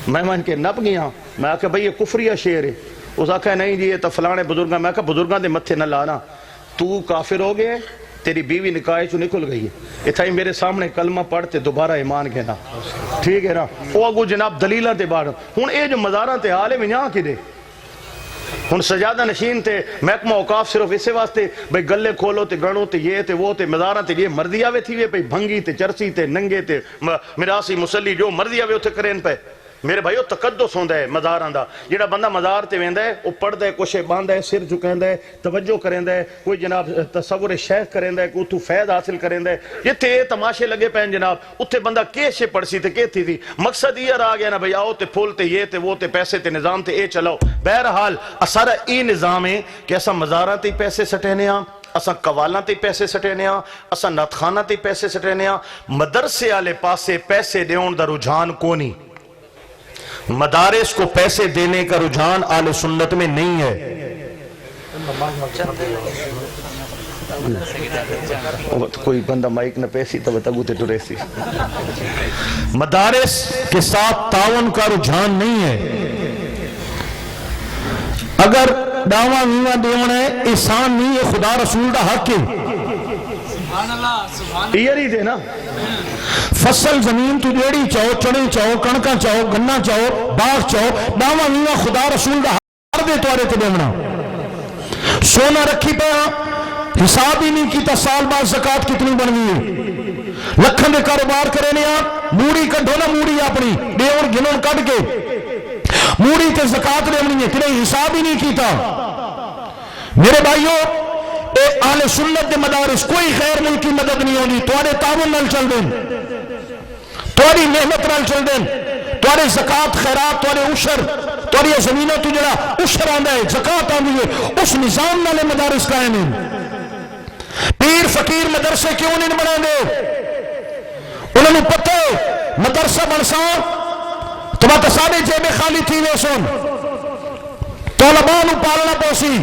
میں مان کے نپ گیا میں آکھا بھئی یہ کفریہ شعر ہے اس آکھا نہیں جی یہ تو فلانے بزرگاں میں آکھا بزرگاں دے متھے نہ لانا تو کافر ہو گئے تیری بیوی نکاح چو نکل گئی ہے اتھائی میرے سامنے کلمہ پڑھتے دوبارہ ایمان گھنا ٹھیک ہے نا او اگو جناب دلیلہ تے بار ہن اے جو مزاراں تے حالے میں یہاں کی دے ہن سجادہ نشین تے محکمہ اوقاف صرف اسے واسطے بھئی گلے کھولو تے گڑو تے یہ تے وہ تے مزاراں تے یہ مرضی آوے تھی وے پہ بھنگی تے چرسی تے ننگے تے مراسی مسلی جو مرضی آوے اتھے کریں پہ میرے بھائیو تقدس ہوندہ ہے مزاراں دا جڑا بندہ مزار تے ویندہ ہے او پڑھ دے کوشے باندہ ہے سر جھکیندہ ہے توجہ کریندہ ہے کوئی جناب تصور شیخ کریندہ ہے کوئی تو فیض حاصل کریندہ ہے یہ تے تماشے لگے پہن جناب اتھے بندہ کیشے پڑھ سی تے کی تھی مقصد یہ رہا گیا نا بھئی آؤ تے پھول تے یہ تے وہ تے پیسے تے نظام تے اے چلاؤ. بہرحال اسارا ای نظام ہے کہ ایسا مزاراں تے پیسے سٹینے ہاں اساں قوالاں تے پیسے سٹینے ہاں اساں ناتخانہ تے پیسے سٹینے ہاں مدرسے آلے پاسے پیسے دیون دا رجحان کونی مدارس کو پیسے دینے کا رجحان اہل سنت میں نہیں ہے. کوئی بندہ مائک نہ پیسی تو بتاگو تے ٹرے سی مدارس کے ساتھ تعاون کا رجحان نہیں ہے. اگر دعویٰ نیوہ دیون ہے احسان نہیں ہے خدا رسول دا حق ہے یہ نہیں دے نا فصل زمین تو جیڑی چاہو چڑے چاہو کنکا چاہو گنہ چاہو باغ چاہو دعویٰ نیوہ خدا رسول دا حق دے توارے تے دیونا سونا رکھی پہ حساب ہی نہیں کیتا سال بعد زکاة کتنی بن گئی لکھن دے کاروبار کرے لیا موڑی کڈھو نا موڑی اپنی دیون گنون کڈ کے موڑی تے زکاة دیونی ہے کہ حساب ہی نہیں کیتا. میرے بھائیو اے اہل سنت دے مدارس کوئی غیر ملکی مدد نہیں ہونی توارے تعاون نال چل دیں تواری محنت نال چل دیں توارے زکاة خیرات توارے عشر تواری زمینہ تو جڑا عشر آندہ ہے زکاة آندی ہے اس نظام نالے مدارس قائم ہیں. پیر فقیر مدرسے کیوں نہیں بنا دے انہوں نے پتہ ہے مدرسہ بنسا تو بات سارے جیبیں خالی تھی وے سن طالبانو پالنا پوسی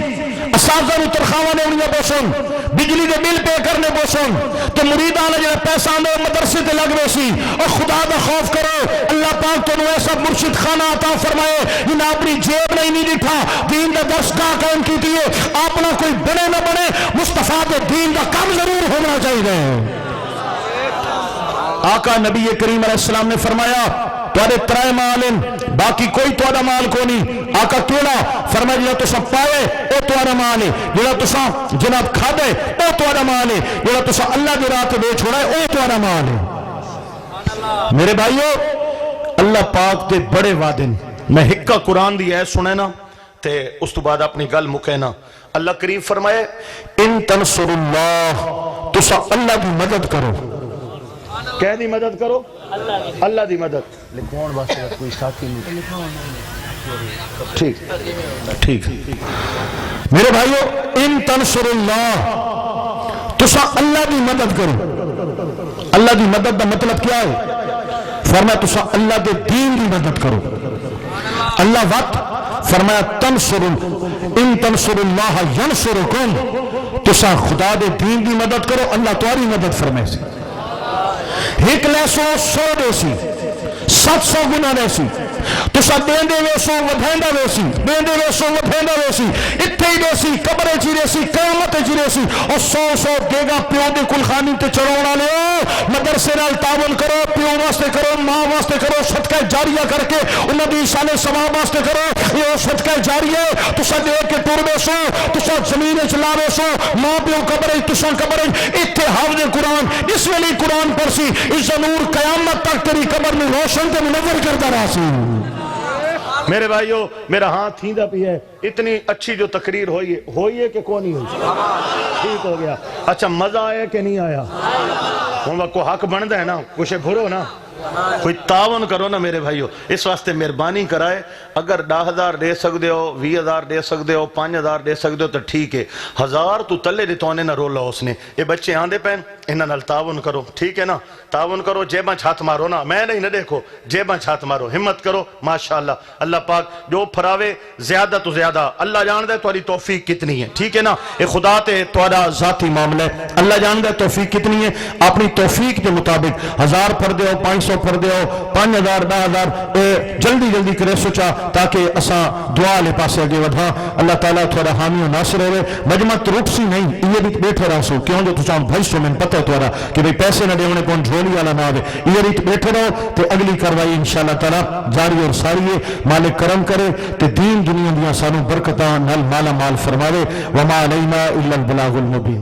اساتذہ نو تنخواہ نے انہیں بوسن بجلی دے بل پے کرنے بوسن تو مرید آنے جنہیں پیسہ آنے مدرسے تے لگ ویسی اور خدا دا خوف کرو اللہ پاک تو ایسا مرشد خانہ عطا فرمائے جنہیں اپنی جیب نہیں ڈٹھا دین دا درس کا قائم کی دیئے اپنا کوئی بنے نہ بنے مصطفیٰ دے دین دا کم ضرور ہونا چاہیے. آقا نبی کریم علیہ السلام نے فرمایا توڑے ترائے مالن باقی کوئی توڑا مال کو نہیں. آقا کیولا فرمایا جنہا تو سب پائے او توڑا مال ہے جنہا تو سب جناب کھا دے او توڑا مال ہے جنہا تو سب اللہ دی راہ بے چھوڑا ہے او توڑا مال ہے. میرے بھائیو اللہ پاک دے بڑے وعدن میں حقہ قرآن دی ہے سنے نا تے اس تو بعد اپنی گل مکینا. اللہ کریم فرمائے ان تنصر اللہ تو سب اللہ دی مدد کرو. کہہ دی مدد کرو اللہ دی مدد لکھون باسے کوئی ساتھی نہیں ٹھیک ٹھیک میرے بھائیو ان تنصر اللہ تسا اللہ کی مدد کرو. اللہ کی مدد کا مطلب کیا ہے؟ فرمایا تسا اللہ کے دین کی مدد کرو. اللہ وقت فرمایا تنصر ان تنصر اللہ ینصرکم تسا خدا دے دین کی مدد کرو اللہ تمہاری مدد فرمائے سی. ایک لیسو 100 دے سی 700 گنا دے سی تسا دیندے ویسو ودھیندا ویسی دیندے ویسو ودھیندا ویسی اتھے ہی دے سی قبرے چی دے سی قیامت چی دے سی اور 100 دے گا پیو دے کلخانی تے چڑھاون والے مدرسے نال تعاون کرو پیو واسطے کرو ماں واسطے کرو صدقہ جاریہ کر کے انہاں دی سالے ثواب واسطے کرو یہ صدقہ جاریہ تسا دے کے ٹر ویسو تسا زمین وچ لا ویسو ماں پیو قبرے تسا قبرے اتھے حافظ قرآن اس ویلے قرآن پڑھسی اس نور قیامت تک تیری قبر نو روشن تے منور کرتا رہا سی. میرے بھائیو میرا ہاتھ تھیندا پی ہے. اتنی اچھی جو تقریر ہوئی ہے کہ کون نہیں ہوئی ٹھیک ہو گیا. اچھا مزہ آیا کہ نہیں آیا؟ ہوں کو حق بنتا ہے نا کچھ بھرو نا کوئی تعاون کرو نا میرے بھائیو. اس واسطے مہربانی کرائے اگر 10,000 دے سکتے ہو 20,000 دے سکتے ہو 5,000 دے سکتے ہو تو ٹھیک ہے. 1000 تو تلے دیتونے نہ رولا اس نے یہ بچے آندے پہن انہاں نال تعاون کرو ٹھیک ہے نا. تعاون کرو جیباں چھات مارو نا میں نہیں نہ دیکھو جیباں چھات مارو ہمت کرو ماشاءاللہ. اللہ پاک جو پھراوے زیادہ تو زیادہ اللہ جان دے تمہاری توفیق کتنی ہے ٹھیک ہے نا. یہ خدا تے تمہارا ذاتی معاملہ ہے اللہ جان دے توفیق کتنی ہے. اپنی توفیق کے مطابق 1000 پڑھ دے ہو 500 پڑھ دے ہو 5,000 10,000 جلدی جلدی کرے سوچا تاکہ اساں دعا لے پاسے اگے ودھا. اللہ تعالیٰ تھوڑا حامی و ناصر ہوئے مجمع روک سی نہیں یہ بھی بیٹھے رہا سو کیوں جو تساں بھائی سو میں پتہ ہے تھوڑا کہ بھئی پیسے نہ دے ہونے کون جھولی والا نہ آوے یہ ریت بیٹھے رہو تو اگلی کاروائی انشاءاللہ تعالیٰ جاری اور ساری ہے. مالک کرم کرے تو دین دنیا دیا سانو برکتاں نال مالا مال فرماوے. وما علینا الا البلاغ المبین.